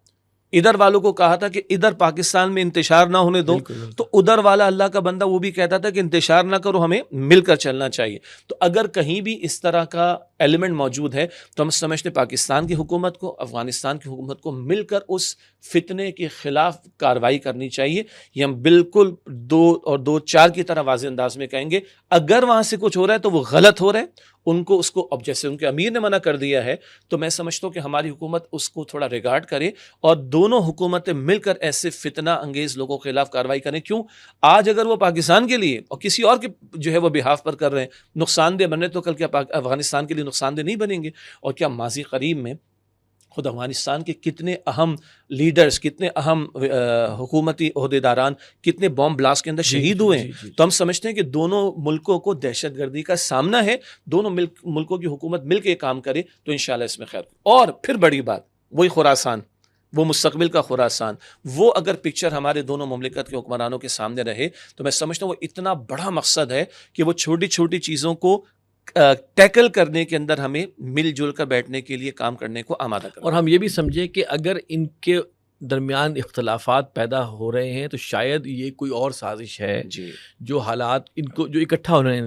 ادھر والوں کو کہا تھا کہ ادھر پاکستان میں انتشار نہ ہونے دو، تو ادھر والا اللہ کا بندہ وہ بھی کہتا تھا کہ انتشار نہ کرو، ہمیں مل کر چلنا چاہیے. تو اگر کہیں بھی اس طرح کا ایلیمنٹ موجود ہے تو ہم سمجھتے پاکستان کی حکومت کو، افغانستان کی حکومت کو مل کر اس فتنے کے خلاف کارروائی کرنی چاہیے. یہ ہم بالکل 2 اور 2 4 کی طرح واضح انداز میں کہیں گے. اگر وہاں سے کچھ ہو رہا ہے تو وہ غلط ہو رہا ہے، ان کو اس کو، اب جیسے ان کے امیر نے منع کر دیا ہے تو میں سمجھتا ہوں کہ ہماری حکومت اس کو تھوڑا ریگارڈ کرے اور دونوں حکومتیں مل کر ایسے فتنہ انگیز لوگوں کے خلاف کارروائی کریں. کیوں آج اگر وہ پاکستان کے لیے اور کسی اور کے جو ہے وہ بہاف پر کر رہے ہیں نقصان دہ بنے، تو کل کیا افغانستان کے لیے نقصان دہ نہیں بنیں گے؟ اور کیا ماضی قریب میں خود افغانستان کے کتنے اہم لیڈرز، کتنے اہم حکومتی عہدیداران کتنے بام بلاسٹ کے اندر شہید ہوئے ہیں. تو ہم سمجھتے ہیں کہ دونوں ملکوں کو دہشت گردی کا سامنا ہے، دونوں ملکوں کی حکومت مل کے کام کرے تو انشاءاللہ اس میں خیر. اور پھر بڑی بات، وہی خراسان، وہ مستقبل کا خراسان، وہ اگر پکچر ہمارے دونوں مملکت کے حکمرانوں کے سامنے رہے تو میں سمجھتا ہوں وہ اتنا بڑا مقصد ہے کہ وہ چھوٹی چھوٹی چیزوں کو ٹیکل کرنے کے اندر ہمیں مل جل کر بیٹھنے کے لیے کام کرنے کو آمادہ کریں. اور ہم یہ بھی سمجھیں کہ اگر ان کے درمیان اختلافات پیدا ہو رہے ہیں تو شاید یہ کوئی اور سازش ہے جو حالات ان کو جو اکٹھا ہونے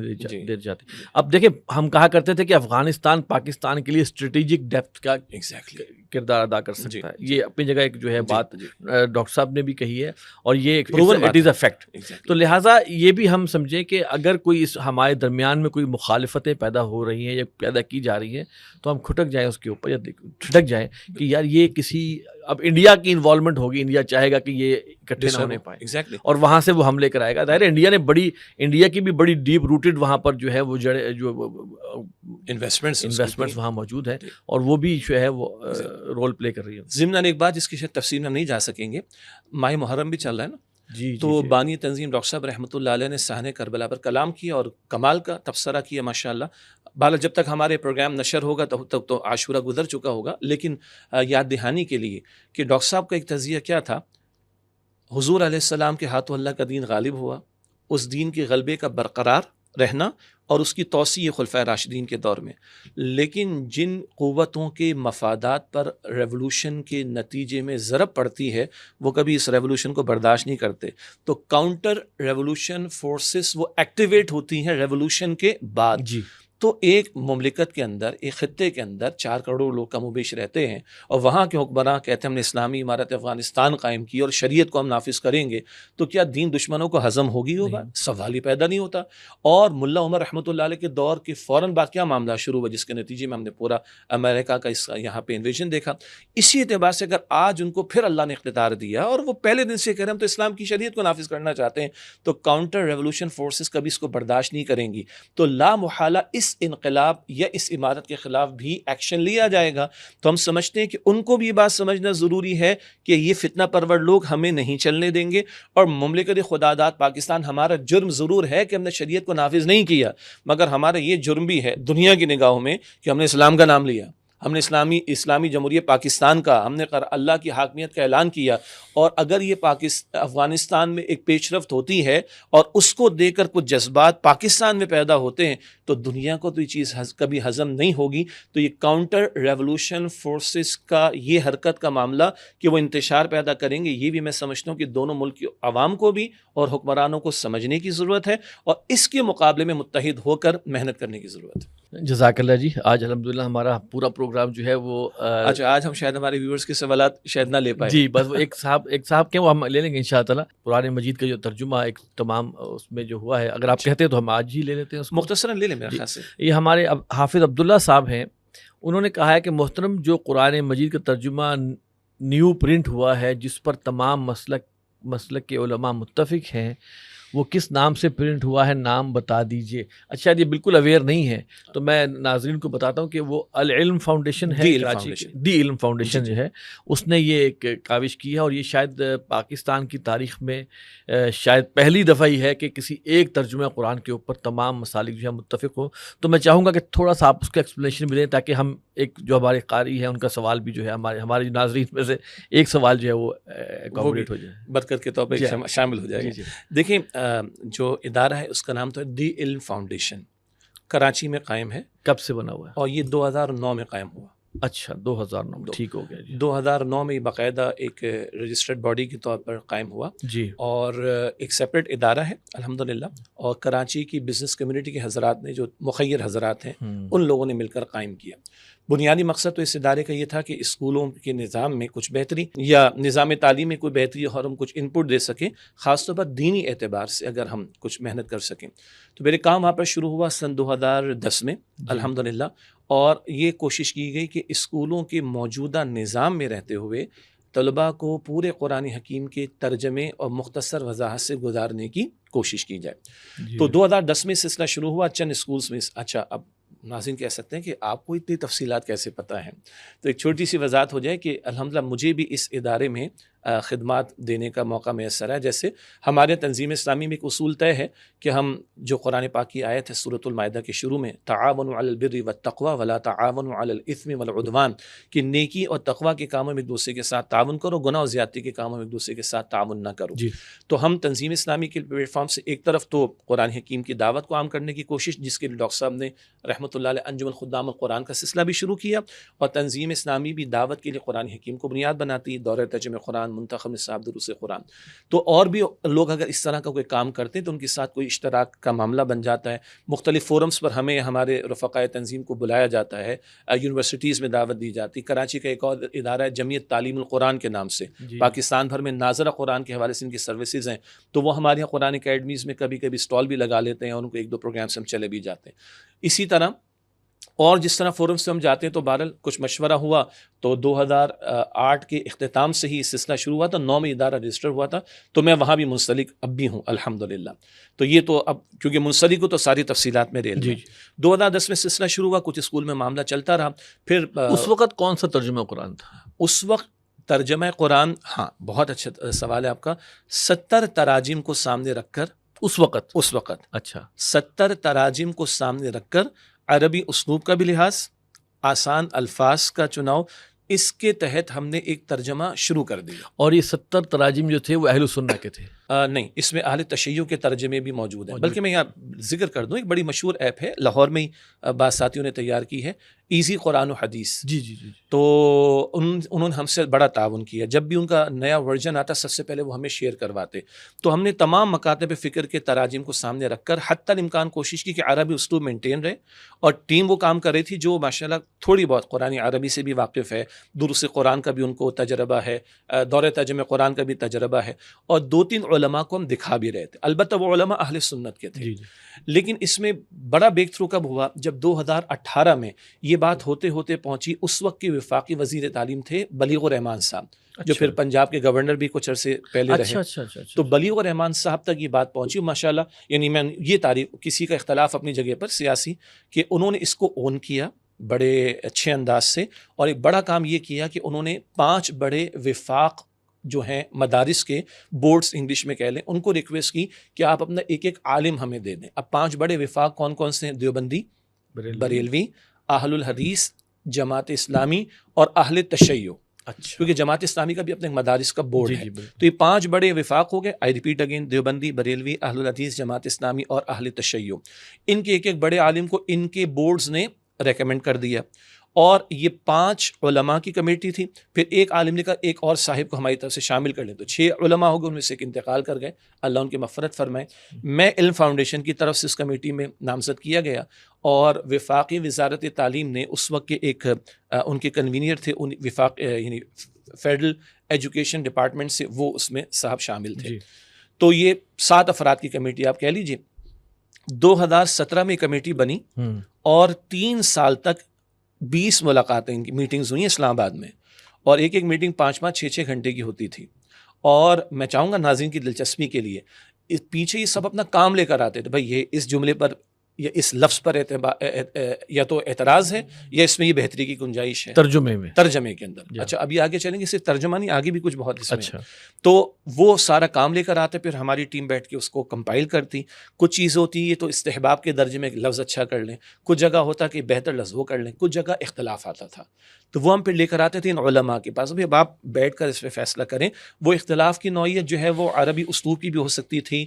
دے جاتے. اب دیکھیں ہم کہا کرتے تھے کہ افغانستان پاکستان کے لیے اسٹریٹجک ڈیپتھ کا کردار ادا کر سکتا ہے. یہ اپنی جگہ ایک جو ہے بات ڈاکٹر صاحب نے بھی کہی ہے اور یہ اٹ از اے فیکٹ. تو لہٰذا یہ بھی ہم سمجھیں کہ اگر کوئی ہمارے درمیان میں کوئی مخالفتیں پیدا ہو رہی ہیں یا پیدا کی جا رہی ہیں تو ہم کھٹک جائیں اس کے اوپر، یا ٹھٹک جائیں کہ یار یہ کسی، اب انڈیا کی انوالومنٹ ہوگی، انڈیا چاہے گا کہ یہ اکٹھے نہ ہونے پائے اور وہاں سے وہ حملے کرائے گا. ظاہر ہے انڈیا کی بھی بڑی ڈیپ روٹڈ وہاں پر جو ہے وہ جڑے جو انویسٹمنٹس وہاں موجود ہیں اور وہ بھی جو ہے وہ رول پلے کر رہی ہے. ضمن ایک بات جس کی شاید تفصیل میں ہم نہیں جا سکیں گے، ماہ محرم بھی چل رہا ہے نا، تو بانی تنظیم ڈاکٹر صاحب رحمۃ اللہ علیہ نے صحن کربلا پر کلام کیا اور کمال کا تبصرہ کیا ماشاءاللہ. بہرحال جب تک ہمارے پروگرام نشر ہوگا تب تک تو عاشورہ گزر چکا ہوگا، لیکن یاد دہانی کے لیے کہ ڈاکٹر صاحب کا ایک تجزیہ کیا تھا. حضور علیہ السلام کے ہاتھوں اللہ کا دین غالب ہوا، اس دین کے غلبے کا برقرار رہنا اور اس کی توسیع خلفائے راشدین کے دور میں. لیکن جن قوتوں کے مفادات پر ریولوشن کے نتیجے میں ضرب پڑتی ہے وہ کبھی اس ریولوشن کو برداشت نہیں کرتے، تو کاؤنٹر ریولوشن فورسز وہ ایکٹیویٹ ہوتی ہیں ریولوشن کے بعد. تو ایک مملکت کے اندر، ایک خطے کے اندر 4 کروڑ لوگ کم و بیش رہتے ہیں اور وہاں کے حکمراں کہتے ہیں ہم نے اسلامی امارت افغانستان قائم کی اور شریعت کو ہم نافذ کریں گے، تو کیا دین دشمنوں کو ہضم ہوگی؟ ہوگا، سوال ہی پیدا نہیں ہوتا. اور ملا عمر رحمۃ اللہ علیہ کے دور کے فوراً بعد کیا معاملہ شروع ہوا جس کے نتیجے میں ہم نے پورا امریکہ کا یہاں پہ انویژن دیکھا. اسی اعتبار سے اگر آج ان کو پھر اللہ نے اقتدار دیا اور وہ پہلے دن سے کہہ رہے ہیں ہم تو اسلام کی شریعت کو نافذ کرنا چاہتے ہیں، تو کاؤنٹر ریولوشن فورسز کبھی اس کو برداشت نہیں کریں گی. تو لا محالہ اس اس انقلاب یا اس عمارت کے خلاف بھی ایکشن لیا جائے گا. تو ہم سمجھتے ہیں کہ ان کو بھی یہ بات سمجھنا ضروری ہے کہ یہ فتنہ پرور لوگ ہمیں نہیں چلنے دیں گے. اور مملکت خدا داد پاکستان، ہمارا جرم ضرور ہے کہ ہم نے شریعت کو نافذ نہیں کیا، مگر ہمارا یہ جرم بھی ہے دنیا کی نگاہوں میں کہ ہم نے اسلام کا نام لیا، ہم نے اسلامی جمہوریہ پاکستان کا، ہم نے اللہ کی حاکمیت کا اعلان کیا. اور اگر یہ افغانستان میں ایک پیش رفت ہوتی ہے اور اس کو دے کر کچھ جذبات پاکستان میں پیدا ہوتے ہیں تو دنیا کو تو یہ چیز کبھی ہضم نہیں ہوگی. تو یہ کاؤنٹر ریولوشن فورسز کا یہ حرکت کا معاملہ کہ وہ انتشار پیدا کریں گے، یہ بھی میں سمجھتا ہوں کہ دونوں ملک کی عوام کو بھی اور حکمرانوں کو سمجھنے کی ضرورت ہے اور اس کے مقابلے میں متحد ہو کر محنت کرنے کی ضرورت ہے. جزاک اللہ جی. آج الحمدللہ ہمارا پورا پروگرام جو ہے وہ اچھا، آج ہم شاید ہمارے ویورز کے سوالات شاید نہ لے پائے. جی بس وہ ایک صاحب کے وہ ہم لے لیں گے انشاء اللہ. قرآن مجید کا جو ترجمہ ایک تمام اس میں جو ہوا ہے، اگر آپ کہتے ہیں تو ہم آج ہی لے لیتے ہیں اس کو. مختصراً لے لیں میرے خیال سے. یہ ہمارے حافظ عبداللہ صاحب ہیں، انہوں نے کہا ہے کہ محترم جو قرآن مجید کا ترجمہ نیو پرنٹ ہوا ہے جس پر تمام مسلک کے علماء متفق ہیں، وہ کس نام سے پرنٹ ہوا ہے، نام بتا دیجئے. اچھا یہ بالکل اویئر نہیں ہے تو میں ناظرین کو بتاتا ہوں کہ وہ العلم فاؤنڈیشن ہے، دی علم فاؤنڈیشن جو ہے اس نے یہ ایک کاوش کی ہے اور یہ شاید پاکستان کی تاریخ میں شاید پہلی دفعہ ہی ہے کہ کسی ایک ترجمہ قرآن کے اوپر تمام مسالک جو ہے متفق ہو. تو میں چاہوں گا کہ تھوڑا سا آپ اس کا ایکسپلینیشن بھی دیں تاکہ ہم ایک جو ہمارے قاری ہیں ان کا سوال بھی جو ہے ہمارے ناظرین میں سے ایک سوال جو ہے وہ اکوموڈیٹ ہو جائے، برکت کے طور پہ شامل ہو جائے. دیکھیں جو ادارہ ہے اس کا نام تو ہے دی علم فاؤنڈیشن، کراچی میں قائم ہے. کب سے بنا ہوا ہے؟ اور یہ 2009 میں قائم ہوا. اچھا 2009 ٹھیک ہو گیا جی. 2009 میں یہ باقاعدہ ایک رجسٹرڈ باڈی کے طور پر قائم ہوا جی، اور ایک سیپریٹ ادارہ ہے الحمدللہ. اور کراچی کی بزنس کمیونٹی کے حضرات نے، جو مخیر حضرات ہیں، ان لوگوں نے مل کر قائم کیا. بنیادی مقصد تو اس ادارے کا یہ تھا کہ اسکولوں کے نظام میں کچھ بہتری یا نظام تعلیم میں کوئی بہتری اور ہم کچھ انپٹ دے سکیں، خاص طور پر دینی اعتبار سے اگر ہم کچھ محنت کر سکیں. تو میرے کام وہاں پر شروع ہوا سن 2010 میں الحمدللہ. اور یہ کوشش کی گئی کہ اسکولوں کے موجودہ نظام میں رہتے ہوئے طلباء کو پورے قرآن حکیم کے ترجمے اور مختصر وضاحت سے گزارنے کی کوشش کی جائے. تو 2010 میں سلسلہ شروع ہوا چند اسکولز میں. اچھا اب ناظرین کہہ سکتے ہیں کہ آپ کو اتنی تفصیلات کیسے پتہ ہیں؟ تو ایک چھوٹی سی وضاحت ہو جائے کہ الحمدللہ مجھے بھی اس ادارے میں خدمات دینے کا موقع میسر ہے. جیسے ہمارے تنظیم اسلامی میں ایک اصول طے ہے کہ ہم جو قرآن پاک کی آیت ہے سورۃ المائدہ کے شروع میں تعاونوا علی البر والتقوی ولا تعاونوا علی الاثم والعدوان، کہ نیکی اور تقوی کے کاموں میں ایک دوسرے کے ساتھ تعاون کرو، گناہ اور زیادتی کے کاموں میں ایک دوسرے کے ساتھ تعاون نہ کرو. تو ہم تنظیم اسلامی کے پلیٹ فارم سے ایک طرف تو قرآن حکیم کی دعوت کو عام کرنے کی کوشش، جس کے لیے ڈاکٹر صاحب نے رحمۃ اللہ علیہ انجمن خدام القرآن کا سلسلہ بھی شروع کیا. اور تنظیم اسلامی بھی دعوت کے لیے قرآن حکیم کو بنیاد بناتی، دورہ ترجمہ قرآن، منتخب نصاب دروس قرآن. تو اور بھی لوگ اگر اس طرح کا کوئی کام کرتے ہیں تو ان کے ساتھ کوئی اشتراک کا معاملہ بن جاتا ہے. مختلف فورمز پر ہمیں ہمارے رفقائے تنظیم کو بلایا جاتا ہے، یونیورسٹیز میں دعوت دی جاتی. کراچی کا ایک اور ادارہ ہے جمعیت تعلیم القرآن کے نام سے، پاکستان بھر میں ناظرہ قرآن کے حوالے سے ان کی سروسز ہیں. تو وہ ہمارے یہاں قرآن اکیڈمیز میں کبھی کبھی اسٹال بھی لگا لیتے ہیں اور ان کو ایک دو پروگرام سے ہم چلے بھی جاتے ہیں. اسی طرح اور جس طرح فورم سے ہم جاتے ہیں تو بہرحال کچھ مشورہ ہوا تو 2008 کے اختتام سے ہی سلسلہ شروع ہوا تھا. 9 میں ادارہ رجسٹر ہوا تھا تو میں وہاں بھی منسلک اب بھی ہوں الحمدللہ. تو یہ تو اب کیونکہ منسلک ہو تو ساری تفصیلات میرے علم. 2010 میں سلسلہ شروع ہوا، کچھ اسکول میں معاملہ چلتا رہا. پھر اس وقت کون سا ترجمہ قرآن تھا؟ اس وقت ترجمہ قرآن، ہاں بہت اچھا سوال ہے آپ کا، 70 تراجم کو سامنے رکھ کر اس وقت اچھا 70 تراجم کو سامنے رکھ کر عربی اسلوب کا بھی لحاظ، آسان الفاظ کا چناؤ، اس کے تحت ہم نے ایک ترجمہ شروع کر دیا. اور یہ 70 تراجم جو تھے وہ اہل سنہ کے تھے؟ نہیں، اس میں اہل تشیع کے ترجمے بھی موجود ہیں. بلکہ میں یہاں ذکر کر دوں، ایک بڑی مشہور ایپ ہے لاہور میں ہی بعض ساتھیوں نے تیار کی ہے، ایزی قرآن و حدیث. جی تو انہوں نے ہم سے بڑا تعاون کیا. جب بھی ان کا نیا ورژن آتا سب سے پہلے وہ ہمیں شیئر کرواتے. تو ہم نے تمام مکاتب فکر کے تراجم کو سامنے رکھ کر حتی الامکان کوشش کی کہ عربی اسلوب مینٹین رہے. اور ٹیم وہ کام کر رہی تھی جو ماشاءاللہ تھوڑی بہت قرآن عربی سے بھی واقف ہے، دروس قرآن کا بھی ان کو تجربہ ہے، دورہ ترجمہ قرآن کا بھی تجربہ ہے. اور 2-3 علماء کو ہم دکھا بھی رہے تھے. البتہ وہ علماء اہل سنت کے تھے. جی جی. لیکن اس میں بڑا بریک تھرو کب ہوا؟ جب 2018 میں یہ بات ہوتے ہوتے پہنچی. اس وقت کے وفاقی وزیر تعلیم تھے بلیغ الرحمان صاحب, جو پھر پنجاب کے گورنر بھی کچھ عرصے پہلے رہے. تو بلیغ الرحمان صاحب تک یہ بات پہنچی ماشاءاللہ. یعنی میں یہ تعریف, کسی کا اختلاف اپنی جگہ پر سیاسی, کہ انہوں نے اس کو اون کیا بڑے اچھے انداز سے. اور ایک بڑا کام یہ کیا کہ انہوں نے 5 بڑے وفاق جو ہیں مدارس کے بورڈز انگلش میں کہہ لیں, ان کو ریکویسٹ کی کہ آپ اپنا ایک ایک عالم ہمیں دے دیں. اب 5 بڑے وفاق کون کون سے ہیں؟ دیوبندی, بریلوی, اہل الحدیث, جماعت اسلامی اور اہل تشیع. اچھا, کیونکہ جماعت اسلامی کا بھی اپنے مدارس کا بورڈ ہے. تو یہ 5 بڑے وفاق ہو گئے. I repeat again, Deobandi, Barelvi, اہل الحدیث, جماعت اسلامی اور اہل تشیع. ان کے ایک ایک بڑے عالم کو ان کے بورڈز نے ریکمینڈ کر دیا. اور یہ 5 علماء کی کمیٹی تھی. پھر ایک عالم نے کہا ایک اور صاحب کو ہماری طرف سے شامل کر لیں. تو 6 علماء ہو گئے, ان میں سے ایک انتقال کر گئے, اللہ ان کی مغفرت فرمائے. میں علم فاؤنڈیشن کی طرف سے اس کمیٹی میں نامزد کیا گیا. اور وفاقی وزارت تعلیم نے اس وقت کے ایک ان کے کنوینئر تھے, ان وفاق یعنی فیڈرل ایجوکیشن ڈپارٹمنٹ سے, وہ اس میں صاحب شامل تھے. تو یہ 7 افراد کی کمیٹی آپ کہہ لیجئے. 2017 میں کمیٹی بنی اور 3 سال تک 20 ملاقاتیں, ان کی میٹنگز ہوئی اسلام آباد میں. اور ایک ایک میٹنگ 5-5 6-6 گھنٹے کی ہوتی تھی. اور میں چاہوں گا ناظرین کی دلچسپی کے لیے, اس پیچھے یہ سب اپنا کام لے کر آتے تھے. بھائی یہ اس جملے پر یا اس لفظ پر یا تو اعتراض ہے یا اس میں یہ بہتری کی گنجائش ہے ترجمے کے اندر. اچھا, ابھی آگے چلیں گے, صرف ترجمہ نہیں, آگے بھی کچھ بہت اس میں. اچھا, تو وہ سارا کام لے کر آتے, پھر ہماری ٹیم بیٹھ کے اس کو کمپائل کرتی. کچھ چیز ہوتی ہے تو استحباب کے درجے میں لفظ اچھا کر لیں, کچھ جگہ ہوتا کہ بہتر لفظ وہ کر لیں, کچھ جگہ اختلاف آتا تھا. تو وہ ہم پھر لے کر آتے تھے ان علماء کے پاس. ابھی اب آپ بیٹھ کر اس پہ فیصلہ کریں. وہ اختلاف کی نوعیت جو ہے وہ عربی اسلوب کی بھی ہو سکتی تھی,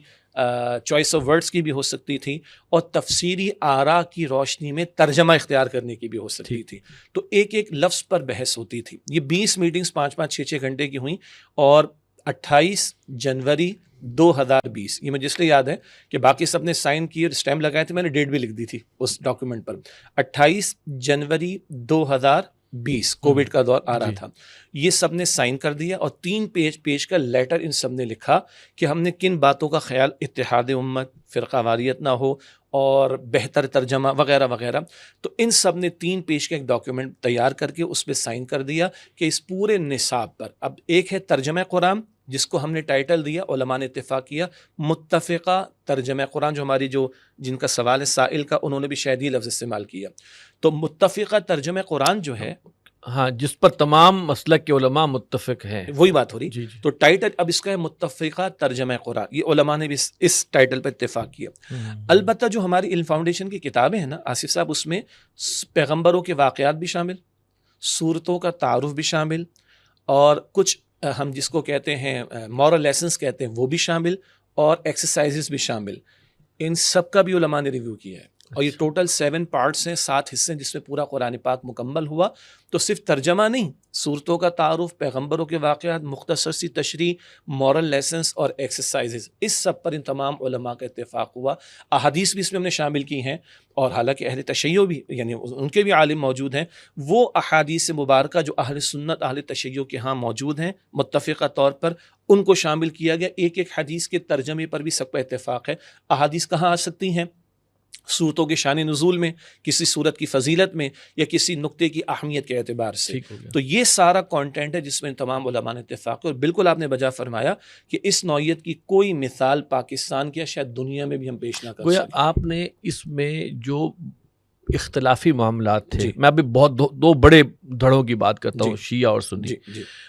چوائس آف ورڈز کی بھی ہو سکتی تھی, اور تفسیری آراء کی روشنی میں ترجمہ اختیار کرنے کی بھی ہو سکتی تھی. تو ایک ایک لفظ پر بحث ہوتی تھی. یہ 20 میٹنگز 5-5 6-6 گھنٹے کی ہوئیں. اور 28 جنوری 2020, یہ مجھے اس لیے یاد ہے کہ باقی سب نے سائن کیے اور اسٹیمپ لگائے تھے, میں نے ڈیٹ بھی لکھ دی تھی اس ڈاکیومنٹ پر. 28 جنوری 2020 کووڈ کا دور آ رہا تھا. یہ سب نے سائن کر دیا اور 3 پیج کا لیٹر ان سب نے لکھا کہ ہم نے کن باتوں کا خیال, اتحاد امت, فرقہ واریت نہ ہو اور بہتر ترجمہ وغیرہ وغیرہ. تو ان سب نے 3 پیج کا ایک ڈاکیومنٹ تیار کر کے اس پہ سائن کر دیا کہ اس پورے نصاب پر اب ایک ہے ترجمہ قرآن, جس کو ہم نے ٹائٹل دیا, علماء نے اتفاق کیا, متفقہ ترجمہ قرآن. جو ہماری جن کا سوال ہے سائل کا, انہوں نے بھی شاید یہ لفظ استعمال کیا. تو متفقہ ترجمہ قرآن جو ہے, ہاں, جس پر تمام مسلک کے علماء متفق ہیں, وہی بات ہو رہی. تو ٹائٹل اب اس کا ہے متفقہ ترجمہ قرآن. یہ علماء نے بھی اس ٹائٹل پر اتفاق کیا. البتہ جو ہماری علم فاؤنڈیشن کی کتابیں ہیں نا آصف صاحب, اس میں پیغمبروں کے واقعات بھی شامل, صورتوں کا تعارف بھی شامل, اور کچھ ہم جس کو کہتے ہیں مورل لیسنس کہتے ہیں وہ بھی شامل, اور ایکسرسائزز بھی شامل. ان سب کا بھی علماء نے ریویو کیا ہے. اور یہ ٹوٹل 7 پارٹس ہیں, 7 حصے ہیں, جس میں پورا قرآن پاک مکمل ہوا. تو صرف ترجمہ نہیں, صورتوں کا تعارف, پیغمبروں کے واقعات, مختصر سی تشریح, مورل لیسنس اور ایکسرسائزز, اس سب پر ان تمام علماء کا اتفاق ہوا. احادیث بھی اس میں ہم نے شامل کی ہیں, اور حالانکہ اہل تشیع بھی, یعنی ان کے بھی عالم موجود ہیں, وہ احادیث مبارکہ جو اہل سنت اہل تشیع کے ہاں موجود ہیں متفقہ طور پر, ان کو شامل کیا گیا. ایک ایک حدیث کے ترجمے پر بھی سب کا اتفاق ہے. احادیث کہاں آ سکتی ہیں؟ صورتوں کے شان نزول میں, کسی صورت کی فضیلت میں, یا کسی نقطے کی اہمیت کے اعتبار سے. تو یہ سارا کانٹینٹ ہے جس میں تمام علماء نے اتفاق ہے. اور بالکل آپ نے بجا فرمایا کہ اس نوعیت کی کوئی مثال پاکستان کی یا شاید دنیا میں بھی ہم پیش نہ کر سکیں. آپ نے اس میں جو اختلافی معاملات تھے, میں ابھی بہت 2 بڑے دھڑوں کی بات کرتا ہوں, شیعہ اور سنی.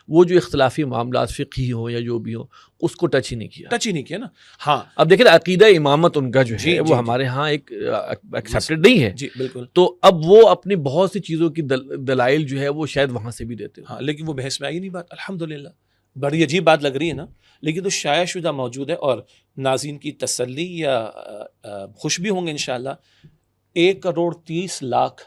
وہ جو اختلافی معاملات فقہی ہوں یا جو بھی ہوں, اس کو ٹچ ہی نہیں کیا نا. ہاں, اب دیکھیں عقیدہ امامت ان کا جو ہے وہ ہمارے ہاں ایک ایکسیپٹڈ نہیں ہے. جی بالکل. تو اب وہ اپنی بہت سی چیزوں کی دلائل جو ہے وہ شاید وہاں سے بھی دیتے ہیں. ہاں, لیکن وہ بحث میں آئی نہیں بات. الحمدللہ بڑی عجیب بات لگ رہی ہے نا, لیکن تو شائع شدہ موجود ہے. اور ناظرین کی تسلی یا خوش بھی ہوں گے انشاءاللہ. 1,30,00,000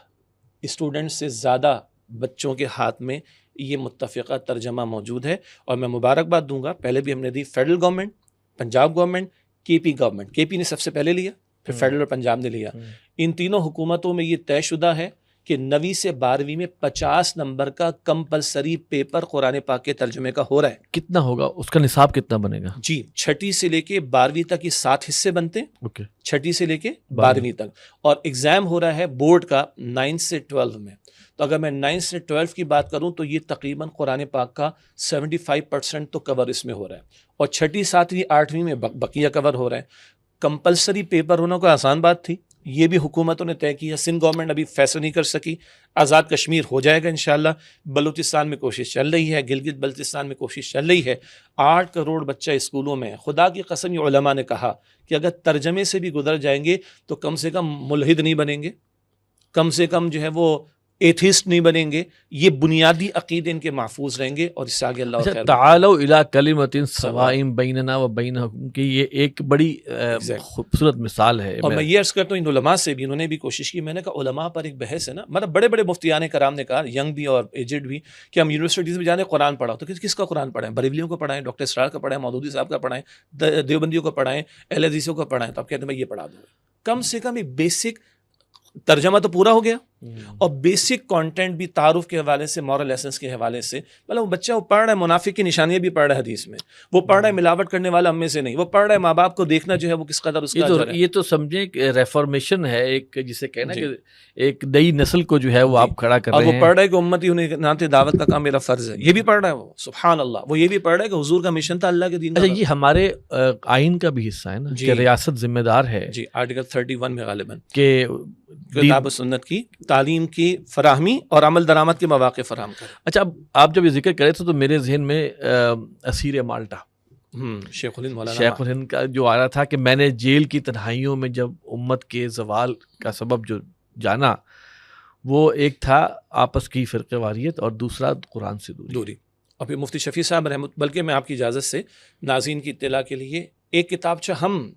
اسٹوڈنٹ سے زیادہ بچوں کے ہاتھ میں یہ متفقہ ترجمہ موجود ہے. اور میں مبارکباد دوں گا, پہلے بھی ہم نے دی فیڈرل گورنمنٹ, پنجاب گورنمنٹ, کے پی گورنمنٹ. کے پی نے سب سے پہلے لیا, پھر فیڈرل اور پنجاب نے لیا. ان تینوں حکومتوں میں یہ طے شدہ ہے کہ 9ویں سے 12ویں میں 50 نمبر کا کمپلسری پیپر قرآن پاک کے ترجمے کا ہو رہا ہے. کتنا ہوگا اس کا نصاب کتنا بنے گا؟ جی 6ٹھی سے لے کے 12ویں تک یہ 7 حصے بنتے ہیں. اوکے. 6ٹھی سے لے کے 12ویں تک. اور ایگزام ہو رہا ہے بورڈ کا 9 سے 12 میں. تو اگر میں 9 سے 12 کی بات کروں تو یہ تقریباً قرآن پاک کا 75% تو کور اس میں ہو رہا ہے. اور 6ٹھی 7ویں 8ویں میں بقیہ کور ہو رہا ہے. کمپلسری پیپر ہونا کوئی آسان بات تھی؟ یہ بھی حکومتوں نے طے کیا. سندھ گورنمنٹ ابھی فیصلہ نہیں کر سکی. آزاد کشمیر ہو جائے گا انشاءاللہ. بلوچستان میں کوشش چل رہی ہے, گلگت بلتستان میں کوشش چل رہی ہے. 8 کروڑ بچہ اسکولوں میں. خدا کی قسم یہ علماء نے کہا کہ اگر ترجمے سے بھی گزر جائیں گے تو کم سے کم ملحد نہیں بنیں گے, کم سے کم جو ہے وہ ایتھیسٹ نہیں بنیں گے. یہ بنیادی عقیدے ان کے محفوظ رہیں گے. اور اس سے آگے اللہ خیر. تعالوا الی کلمۃ سواء بیننا و بینکم کی یہ ایک بڑی خوبصورت مثال ہے. اور میں یہ عرض کرتا ہوں ان علماء سے بھی, انہوں نے بھی کوشش کی. میں نے کہا علماء پر ایک بحث ہے نا, مطلب بڑے بڑے مفتیان کرام نے کہا, ینگ بھی اور ایجڈ بھی, کہ ہم یونیورسٹیز میں جانے قرآن پڑھاؤ. تو کس کا قرآن پڑھائیں؟ بریلویوں کو پڑھائیں, ڈاکٹر اسرار کا پڑھائیں, مودودی صاحب کا پڑھائیں, دیوبندیوں کو پڑھائیں, اہل حدیثوں کو پڑھائیں. تو آپ کہتے ہیں بھائی یہ پڑھا دو. کم سے کم ایک بیسک ترجمہ تو پورا ہو گیا, اور بیسک کانٹینٹ بھی تعارف کے حوالے سے, مورل ایسنس کے حوالے سے. مطلب وہ بچہ وہ پڑھ رہا ہے منافق کی نشانیاں بھی پڑھ رہا ہے حدیث میں, وہ پڑھ رہا ہے ملاوٹ کرنے والا ہم میں سے نہیں, وہ پڑھ رہا ہے ماں باپ کو دیکھنا جو ہے وہ کس قدر اس کا اجر ہے. یہ تو سمجھیں کہ ریفارمیشن ہے ایک, جسے کہنا کہ ایک نئی نسل کو جو ہے وہ آپ کھڑا کر رہے ہیں. اور وہ پڑھ رہا ہے کہ امتی ناتے دعوت کا کام میرا فرض ہے. یہ بھی پڑھ رہا ہے وہ, سبحان اللہ, وہ یہ بھی پڑھ رہا ہے کہ حضور کا مشن تھا اللہ کے دین کا. اچھا, یہ ہمارے آئین کا بھی حصہ ہے نا کہ ریاست ذمہ دار ہے. جی, آرٹیکل 31 میں غالباً کہ کتاب و سنت کی تعلیم کی فراہمی اور عمل درآمد کے مواقع فراہم کریں. اچھا, اب آپ جب یہ ذکر کرے تھے تو میرے ذہن میں اسیر مالٹا شیخ الہند کا جو آ رہا تھا کہ میں نے جیل کی تنہائیوں میں جب امت کے زوال کا سبب جو جانا, وہ ایک تھا آپس کی فرقہ واریت اور دوسرا قرآن سے دوری. اور پھر مفتی شفیع صاحب رحمت, بلکہ میں آپ کی اجازت سے ناظرین کی اطلاع کے لیے ایک کتابچہ ہم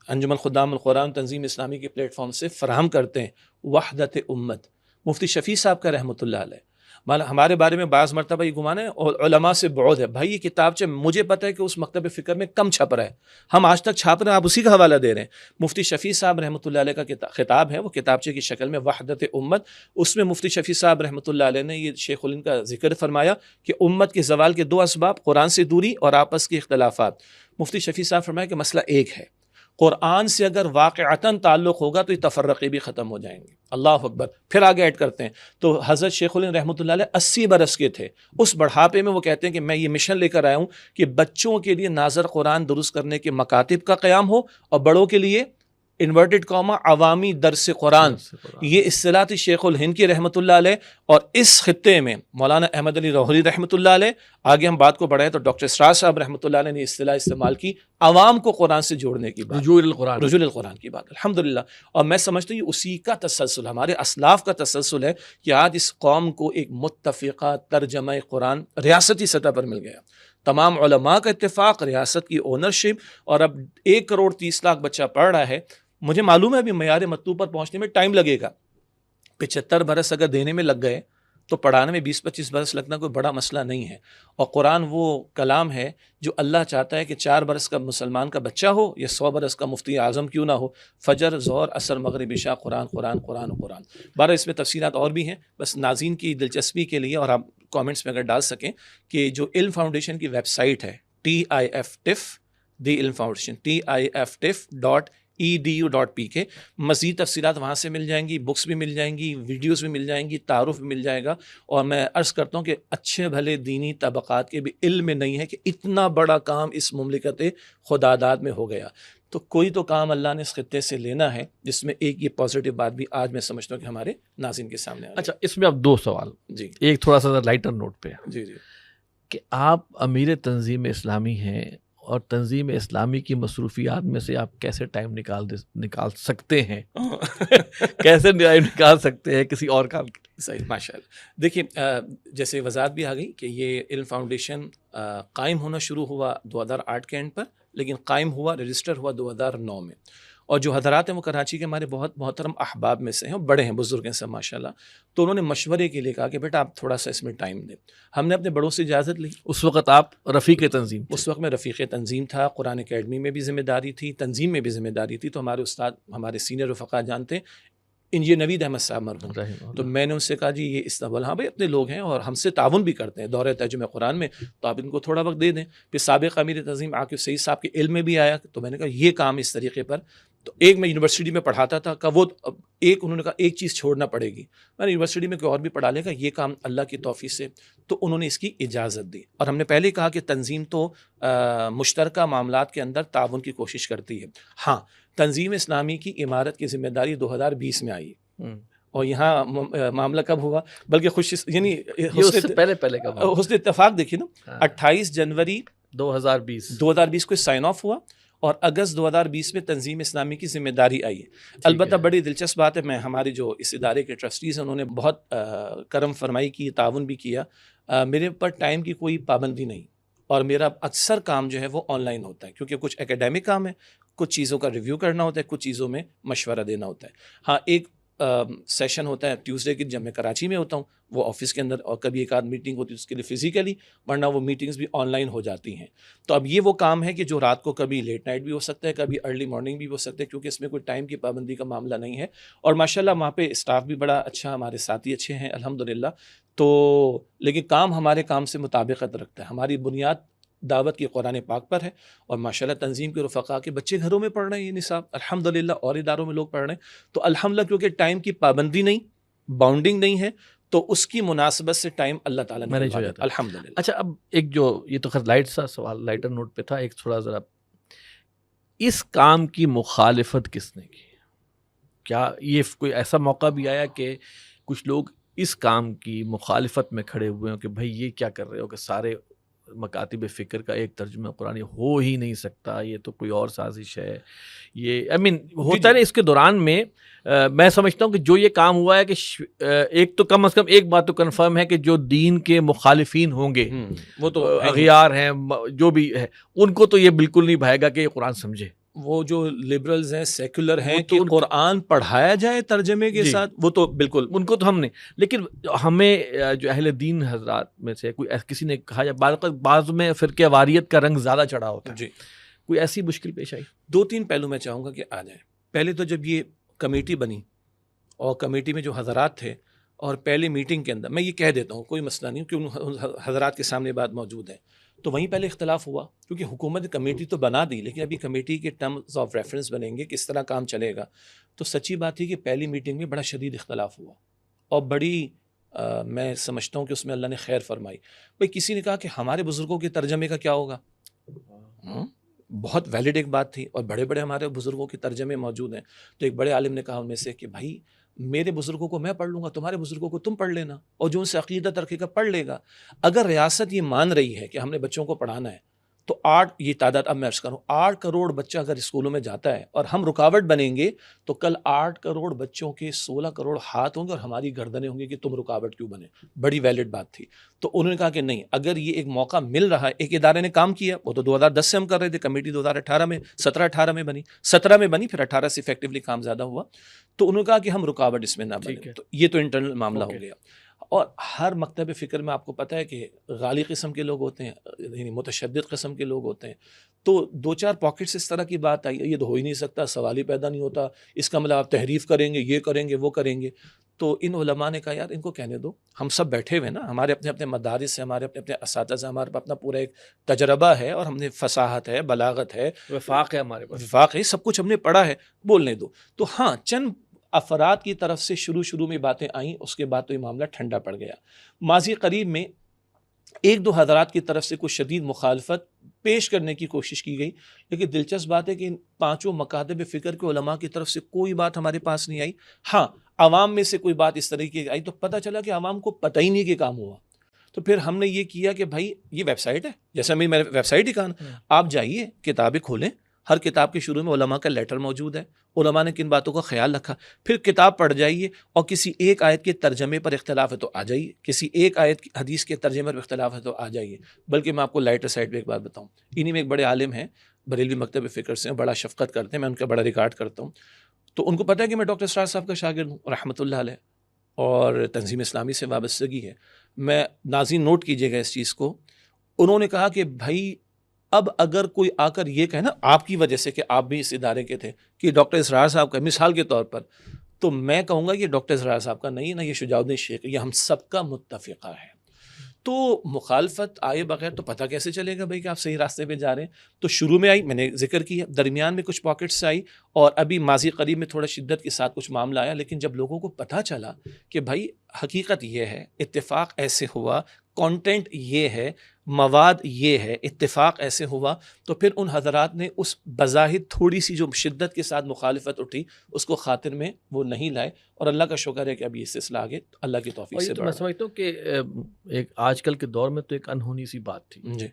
انجمن خدام القرآن تنظیم اسلامی کے پلیٹ فارم سے فراہم کرتے ہیں, وحدت امت, مفتی شفیع صاحب کا رحمۃ اللہ علیہ. ہمارے بارے میں بعض مرتبہ یہ گمان ہے اور علماء سے بعد ہے. بھائی یہ کتابچہ مجھے پتہ ہے کہ اس مکتب فکر میں کم چھپ رہا ہے, ہم آج تک چھاپ رہے ہیں, آپ اسی کا حوالہ دے رہے ہیں. مفتی شفیع صاحب رحمۃ اللہ علیہ کا خطاب ہے, وہ کتابچے کی شکل میں وحدت امت. اس میں مفتی شفیع صاحب رحمۃ اللہ علیہ نے یہ شیخ الہند کا ذکر فرمایا کہ امت کے زوال کے 2 اسباب, قرآن سے دوری اور آپس کے اختلافات. مفتی شفیع صاحب فرمایا کہ مسئلہ ایک ہے, قرآن سے اگر واقعتاً تعلق ہوگا تو یہ تفرقے بھی ختم ہو جائیں گے. اللہ اکبر. پھر آگے ایڈ کرتے ہیں تو حضرت شیخ الہند رحمۃ اللہ علیہ 80 برس کے تھے. اس بڑھاپے میں وہ کہتے ہیں کہ میں یہ مشن لے کر آیا ہوں کہ بچوں کے لیے ناظر قرآن درست کرنے کے مکاتب کا قیام ہو, اور بڑوں کے لیے انورٹڈ کاما عوامی درس قرآن. یہ اصطلاح تھی شیخ الہند کی رحمۃ اللہ علیہ. اور اس خطے میں مولانا احمد علی روحری رحمۃ اللہ علیہ, آگے ہم بات کو بڑھائیں تو ڈاکٹر اسرار صاحب رحمۃ اللہ علیہ نے اصطلاح استعمال کی عوام کو قرآن سے جوڑنے کی بات, رجوع القرآن کی بات. الحمدللہ. اور میں سمجھتا ہوں یہ اسی کا تسلسل, ہمارے اسلاف کا تسلسل ہے کہ آج اس قوم کو ایک متفقہ ترجمہ قرآن ریاستی سطح پر مل گیا. تمام علماء کا اتفاق, ریاست کی اونرشپ, اور اب 1 کروڑ 30 لاکھ بچہ پڑھ رہا ہے. مجھے معلوم ہے ابھی معیار مطلوب پر پہنچنے میں ٹائم لگے گا. 75 برس اگر دینے میں لگ گئے تو پڑھانے میں 20-25 برس لگنا کوئی بڑا مسئلہ نہیں ہے. اور قرآن وہ کلام ہے جو اللہ چاہتا ہے کہ 4 برس کا مسلمان کا بچہ ہو یا 100 برس کا مفتی اعظم کیوں نہ ہو, فجر ظہر عصر مغرب عشاء قرآن قرآن قرآن قرآن. بارہ اس میں تفصیلات اور بھی ہیں, بس ناظرین کی دلچسپی کے لیے, اور آپ کامنٹس میں اگر ڈال سکیں کہ جو علم فاؤنڈیشن کی ویب سائٹ ہے TIFTIF, دی علم فاؤنڈیشن TIFTIF.edu.pk, مزید تفصیلات وہاں سے مل جائیں گی, بکس بھی مل جائیں گی, ویڈیوز بھی مل جائیں گی, تعارف بھی مل جائے گا. اور میں عرض کرتا ہوں کہ اچھے بھلے دینی طبقات کے بھی علم میں نہیں ہے کہ اتنا بڑا کام اس مملکت خداداد میں ہو گیا. تو کوئی تو کام اللہ نے اس خطے سے لینا ہے, جس میں ایک یہ پازیٹیو بات بھی آج میں سمجھتا ہوں کہ ہمارے ناظرین کے سامنے. اچھا, اس میں اب 2 سوال. جی, ایک تھوڑا سا لائٹر نوٹ پہ. جی جی, کہ آپ امیر تنظیم اسلامی ہیں, اور تنظیم اسلامی کی مصروفیات میں سے آپ کیسے ٹائم نکال سکتے ہیں کیسے نکال سکتے ہیں کسی اور کام کے لیے؟ صحیح, ماشاء اللہ. دیکھیے, جیسے وضاحت بھی آ گئی کہ یہ علم فاؤنڈیشن قائم ہونا شروع ہوا 2008 کے اینڈ پر, لیکن قائم ہوا, رجسٹر ہوا 2009 میں. اور جو حضرات ہیں وہ کراچی کے ہمارے بہت محترم احباب میں سے ہیں, بڑے ہیں, بزرگ ہیں سب ماشاء اللہ. تو انہوں نے مشورے کے لیے کہا کہ بیٹا آپ تھوڑا سا اس میں ٹائم دیں. ہم نے اپنے بڑوں سے اجازت لی. اس وقت آپ رفیق تنظیم تھے؟ اس وقت میں رفیق تنظیم تھا, قرآن اکیڈمی میں بھی ذمہ داری تھی, تنظیم میں بھی ذمہ داری تھی. تو ہمارے استاد, ہمارے سینئر رفقا جانتے ہیں, یہ نوید احمد صاحب مرحوم. تو میں نے ان سے کہا جی یہ اس طرح بولا ہاں بھائی اپنے لوگ ہیں اور ہم سے تعاون بھی کرتے ہیں دورہ ترجمہ قرآن میں, تو آپ ان کو تھوڑا وقت دے دیں. پھر سابق امیر تنظیم عاقب سعید صاحب کے علم میں بھی آیا, تو میں نے کہا یہ کام اس طریقے پر. تو ایک میں یونیورسٹی میں پڑھاتا تھا کہ وہ ایک انہوں نے کہا ایک چیز چھوڑنا پڑے گی, میں نے یونیورسٹی میں کوئی اور بھی پڑھا لے گا, یہ کام اللہ کی توفیق سے, تو انہوں نے اس کی اجازت دی. اور ہم نے پہلے کہا کہ تنظیم تو مشترکہ معاملات کے اندر تعاون کی کوشش کرتی ہے. ہاں تنظیم اسلامی کی عمارت کی ذمہ داری 2020 میں آئی, اور یہاں معاملہ کب ہوا, بلکہ خوش یعنی پہلے کب حسن اتفاق دیکھیے نا 28 جنوری 2020 کو سائن آف ہوا اور اگست 2020 میں تنظیم اسلامی کی ذمہ داری آئی ہے. البتہ بڑی دلچسپ بات ہے, میں ہمارے جو اس ادارے کے ٹرسٹیز ہیں انہوں نے بہت کرم فرمائی کی, تعاون بھی کیا. میرے پر ٹائم کی کوئی پابندی نہیں, اور میرا اکثر کام جو ہے وہ آن لائن ہوتا ہے, کیونکہ کچھ اکیڈیمک کام ہے, کچھ چیزوں کا ریویو کرنا ہوتا ہے, کچھ چیزوں میں مشورہ دینا ہوتا ہے. ہاں ایک سیشن ہوتا ہے ٹیوزڈے کی جب میں کراچی میں ہوتا ہوں, وہ آفس کے اندر, اور کبھی ایک آدھ میٹنگ ہوتی ہے اس کے لیے فزیکلی, ورنہ وہ میٹنگز بھی آن لائن ہو جاتی ہیں. تو اب یہ وہ کام ہے کہ جو رات کو کبھی لیٹ نائٹ بھی ہو سکتا ہے, کبھی ارلی مارننگ بھی ہو سکتا ہے, کیونکہ اس میں کوئی ٹائم کی پابندی کا معاملہ نہیں ہے. اور ماشاءاللہ وہاں پہ اسٹاف بھی بڑا اچھا, ہمارے ساتھی اچھے ہیں الحمدللہ. تو لیکن کام ہمارے کام سے مطابقت رکھتا ہے, ہماری بنیاد دعوت کی قرآن پاک پر ہے, اور ماشاءاللہ تنظیم کے رفقا کے بچے گھروں میں پڑھ رہے ہیں یہ نصاب الحمدللہ, اور اداروں میں لوگ پڑھ رہے ہیں. تو الحمدللہ کیونکہ ٹائم کی پابندی نہیں, باؤنڈنگ نہیں ہے, تو اس کی مناسبت سے ٹائم اللہ تعالیٰ نے ہو جاتا ہے الحمدللہ. اچھا اب ایک جو یہ تو خیر لائٹ سا سوال لائٹر نوٹ پہ تھا, ایک تھوڑا ذرا اس کام کی مخالفت کس نے کی؟ کیا یہ کوئی ایسا موقع بھی آیا کہ کچھ لوگ اس کام کی مخالفت میں کھڑے ہوئے ہوں کہ بھائی یہ کیا کر رہے ہو, کہ سارے مکاتب فکر کا ایک ترجمہ قرآن ہو ہی نہیں سکتا, یہ تو کوئی اور سازش ہے, یہ ہوتا ہے نا. اس کے دوران میں میں سمجھتا ہوں کہ جو یہ کام ہوا ہے کہ ایک تو کم از کم ایک بات تو کنفرم ہے کہ جو دین کے مخالفین ہوں گے, وہ تو اغیار ہیں, جو بھی ہے, ان کو تو یہ بالکل نہیں بھائے گا کہ یہ قرآن سمجھے. وہ جو لبرلز ہیں, سیکولر ہیں, کہ قرآن پڑھایا جائے ترجمے کے ساتھ, وہ تو بالکل ان کو تو ہم نے. لیکن ہمیں جو اہل دین حضرات میں سے کوئی کسی نے کہا, یا بعض میں فرقہ واریت کا رنگ زیادہ چڑھا ہوتا ہے, جی کوئی ایسی مشکل پیش آئی؟ 2-3 پہلو میں چاہوں گا کہ آ جائیں. پہلے تو جب یہ کمیٹی بنی, اور کمیٹی میں جو حضرات تھے, اور پہلے میٹنگ کے اندر میں یہ کہہ دیتا ہوں کوئی مسئلہ نہیں, کیونکہ ان حضرات کے سامنے بات موجود ہے, تو وہیں پہلے اختلاف ہوا, کیونکہ حکومت نے کمیٹی تو بنا دی, لیکن ابھی کمیٹی کے ٹرمز آف ریفرنس بنیں گے, کس طرح کام چلے گا. تو سچی بات تھی کہ پہلی میٹنگ میں بڑا شدید اختلاف ہوا, اور بڑی میں سمجھتا ہوں کہ اس میں اللہ نے خیر فرمائی. بھائی کسی نے کہا کہ ہمارے بزرگوں کے ترجمے کا کیا ہوگا, بہت ویلڈ ایک بات تھی, اور بڑے بڑے ہمارے بزرگوں کے ترجمے موجود ہیں. تو ایک بڑے عالم نے کہا ان میں سے کہ بھائی میرے بزرگوں کو میں پڑھ لوں گا, تمہارے بزرگوں کو تم پڑھ لینا, اور جو ان سے عقیدت رکھے گا پڑھ لے گا. اگر ریاست یہ مان رہی ہے کہ ہم نے بچوں کو پڑھانا ہے, تو 8 یہ تعداد اب میں عرض کروں 8 کروڑ بچہ اگر اسکولوں میں جاتا ہے, اور ہم رکاوٹ بنیں گے, تو کل 8 کروڑ بچوں کے 16 کروڑ ہاتھ ہوں گے, اور ہماری گردنیں ہوں گی کہ تم رکاوٹ کیوں بنے. بڑی ویلڈ بات تھی. تو انہوں نے کہا کہ نہیں, اگر یہ ایک موقع مل رہا ہے, ایک ادارے نے کام کیا, وہ تو 2010 سے ہم کر رہے تھے, کمیٹی 2018 میں 17-18 میں بنی, 17 میں بنی, پھر 18 سے ایفیکٹولی کام زیادہ ہوا. تو انہوں نے کہا کہ ہم رکاوٹ اس میں نہ بنے. تو یہ تو انٹرنل معاملہ ہو گیا. اور ہر مکتب فکر میں آپ کو پتہ ہے کہ غالی قسم کے لوگ ہوتے ہیں, یعنی متشدد قسم کے لوگ ہوتے ہیں. تو 2-4 پاکٹس اس طرح کی بات آئی, یہ تو ہو ہی نہیں سکتا, سوال ہی پیدا نہیں ہوتا, اس کا مطلب آپ تحریف کریں گے, یہ کریں گے, وہ کریں گے. تو ان علماء نے کہا یار ان کو کہنے دو, ہم سب بیٹھے ہوئے نا, ہمارے اپنے اپنے مدارس ہیں, ہمارے اپنے اپنے اساتذہ, ہمارے پاس اپنا پورا ایک تجربہ ہے, اور ہم نے فصاحت ہے, بلاغت ہے, وفاق ہے, ہمارے پاس وفاق ہے, سب کچھ ہم نے پڑھا ہے, بولنے دو. تو ہاں چند افراد کی طرف سے شروع میں باتیں آئیں, اس کے بعد تو یہ معاملہ ٹھنڈا پڑ گیا. ماضی قریب میں 1-2 حضرات کی طرف سے کچھ شدید مخالفت پیش کرنے کی کوشش کی گئی, لیکن دلچسپ بات ہے کہ ان 5 مکاتب فکر کے علماء کی طرف سے کوئی بات ہمارے پاس نہیں آئی. ہاں عوام میں سے کوئی بات اس طریقے کی آئی, تو پتہ چلا کہ عوام کو پتہ ہی نہیں کہ کام ہوا. تو پھر ہم نے یہ کیا کہ بھائی یہ ویب سائٹ ہے, جیسا میں نے ویب سائٹ ہی کہا, آپ جائیے کتابیں کھولیں, ہر کتاب کے شروع میں علماء کا لیٹر موجود ہے, علماء نے کن باتوں کا خیال رکھا, پھر کتاب پڑھ جائیے, اور کسی ایک آیت کے ترجمے پر اختلاف ہے تو آ جائیے, کسی ایک آیت کی حدیث کے ترجمے پر اختلاف ہے تو آ جائیے. بلکہ میں آپ کو لائٹر سائڈ پہ ایک بات بتاؤں, انہی میں ایک بڑے عالم ہیں, بریلوی مکتب فکر سے, بڑا شفقت کرتے ہیں, میں ان کا بڑا ریکارڈ کرتا ہوں. تو ان کو پتہ ہے کہ میں ڈاکٹر اسرار صاحب کا شاگرد ہوں رحمۃ اللہ علیہ, اور تنظیم اسلامی سے وابستگی ہے. میں ناظرین نوٹ کیجیے گا اس چیز کو. انہوں نے کہا کہ بھائی اب اگر کوئی آ کر یہ کہے نا آپ کی وجہ سے کہ آپ بھی اس ادارے کے تھے, کہ ڈاکٹر اسرار صاحب کا مثال کے طور پر تو میں کہوں گا کہ ڈاکٹر زراعت صاحب کا نہیں، نہ یہ شجاع الدین شیخ، یہ ہم سب کا متفقہ ہے. تو مخالفت آئے بغیر تو پتہ کیسے چلے گا بھائی کہ آپ صحیح راستے پہ جا رہے ہیں؟ تو شروع میں آئی، میں نے ذکر کیا، درمیان میں کچھ پاکٹس آئی، اور ابھی ماضی قریب میں تھوڑا شدت کے ساتھ کچھ معاملہ آیا. لیکن جب لوگوں کو پتہ چلا کہ بھائی حقیقت یہ ہے، اتفاق ایسے ہوا، کانٹینٹ یہ ہے، مواد یہ ہے، اتفاق ایسے ہوا، تو پھر ان حضرات نے اس بظاہر تھوڑی سی جو شدت کے ساتھ مخالفت اٹھی اس کو خاطر میں وہ نہیں لائے. اور اللہ کا شکر ہے کہ ابھی یہ سلسلہ آگے اللہ کی توفیق سے تو میں سمجھتا ہوں کہ ایک آج کل کے دور میں تو ایک انہونی سی بات تھی جی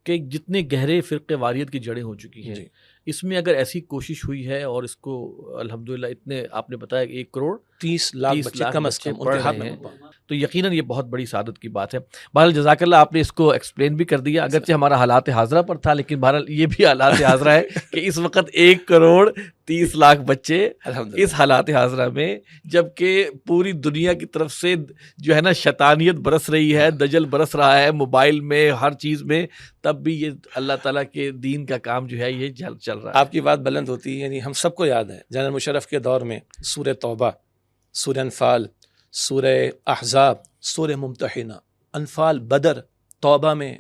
کہ جتنے گہرے فرقے واریت کی جڑیں ہو چکی ہیں، جی اس میں اگر ایسی کوشش ہوئی ہے اور اس کو الحمدللہ اتنے آپ نے بتایا کہ 1 کروڑ 30 لاکھ بچے کم از کم ان پڑھ کے ہاتھ رہے میں ہیں، تو یقیناً یہ بہت بڑی سعادت کی بات ہے. بہرحال جزاک اللہ، آپ نے اس کو ایکسپلین بھی کر دیا، اگرچہ ہمارا حالات حاضرہ پر تھا، لیکن بہرحال یہ بھی حالات حاضرہ ہے کہ اس وقت 1 کروڑ 30 لاکھ بچے اس حالات حاضرہ میں، جبکہ پوری دنیا کی طرف سے جو ہے نا شیطانیت برس رہی ہے، دجل برس رہا ہے موبائل میں، ہر چیز میں، تب بھی یہ اللہ تعالیٰ کے دین کا کام جو ہے یہ چل رہا ہے. آپ کی بات بلند ہوتی ہے. یعنی ہم سب کو یاد ہے جنرل مشرف کے دور میں سورہ توبہ، سورہ انفال، سورہ احزاب، سورہ ممتحنہ، انفال بدر، توبہ میں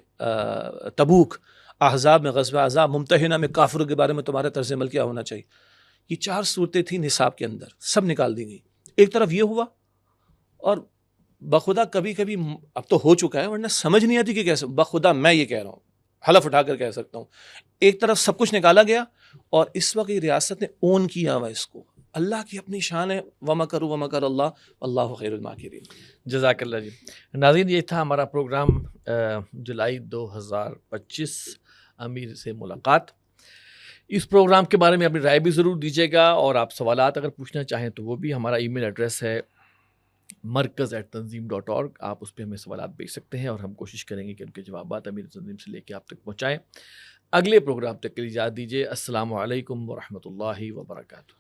تبوک، احزاب میں غزوہ احزاب، ممتحنہ میں کافروں کے بارے میں تمہارا طرز عمل کیا ہونا چاہیے. یہ 4 صورتیں تھیں نصاب کے اندر، سب نکال دی گئی. ایک طرف یہ ہوا، اور بخدا کبھی کبھی اب تو ہو چکا ہے ورنہ سمجھ نہیں آتی کہ کیسے، بخدا میں یہ کہہ رہا ہوں، حلف اٹھا کر کہہ سکتا ہوں، ایک طرف سب کچھ نکالا گیا اور اس وقت یہ ریاست نے اون کیا ہوا اس کو. اللہ کی اپنی شان ہے، وَمَكَرُوا وَمَكَرَ اللَّهُ وَاللَّهُ خَيْرُ الْمَاكِرِينَ. جزاک اللہ جی. ناظرین، یہ تھا ہمارا پروگرام جولائی 2025 امیر سے ملاقات. اس پروگرام کے بارے میں اپنی رائے بھی ضرور دیجیے گا، اور آپ سوالات اگر پوچھنا چاہیں تو وہ بھی، ہمارا ای میل ایڈریس ہے markaz@tanzeem.org. آپ اس پہ ہمیں سوالات بھیج سکتے ہیں اور ہم کوشش کریں گے کہ ان کے جوابات امیر تنظیم سے لے کے آپ تک پہنچائیں. اگلے پروگرام تک کے لیے اجازت دیجیے. السلام علیکم ورحمۃ اللہ وبرکاتہ.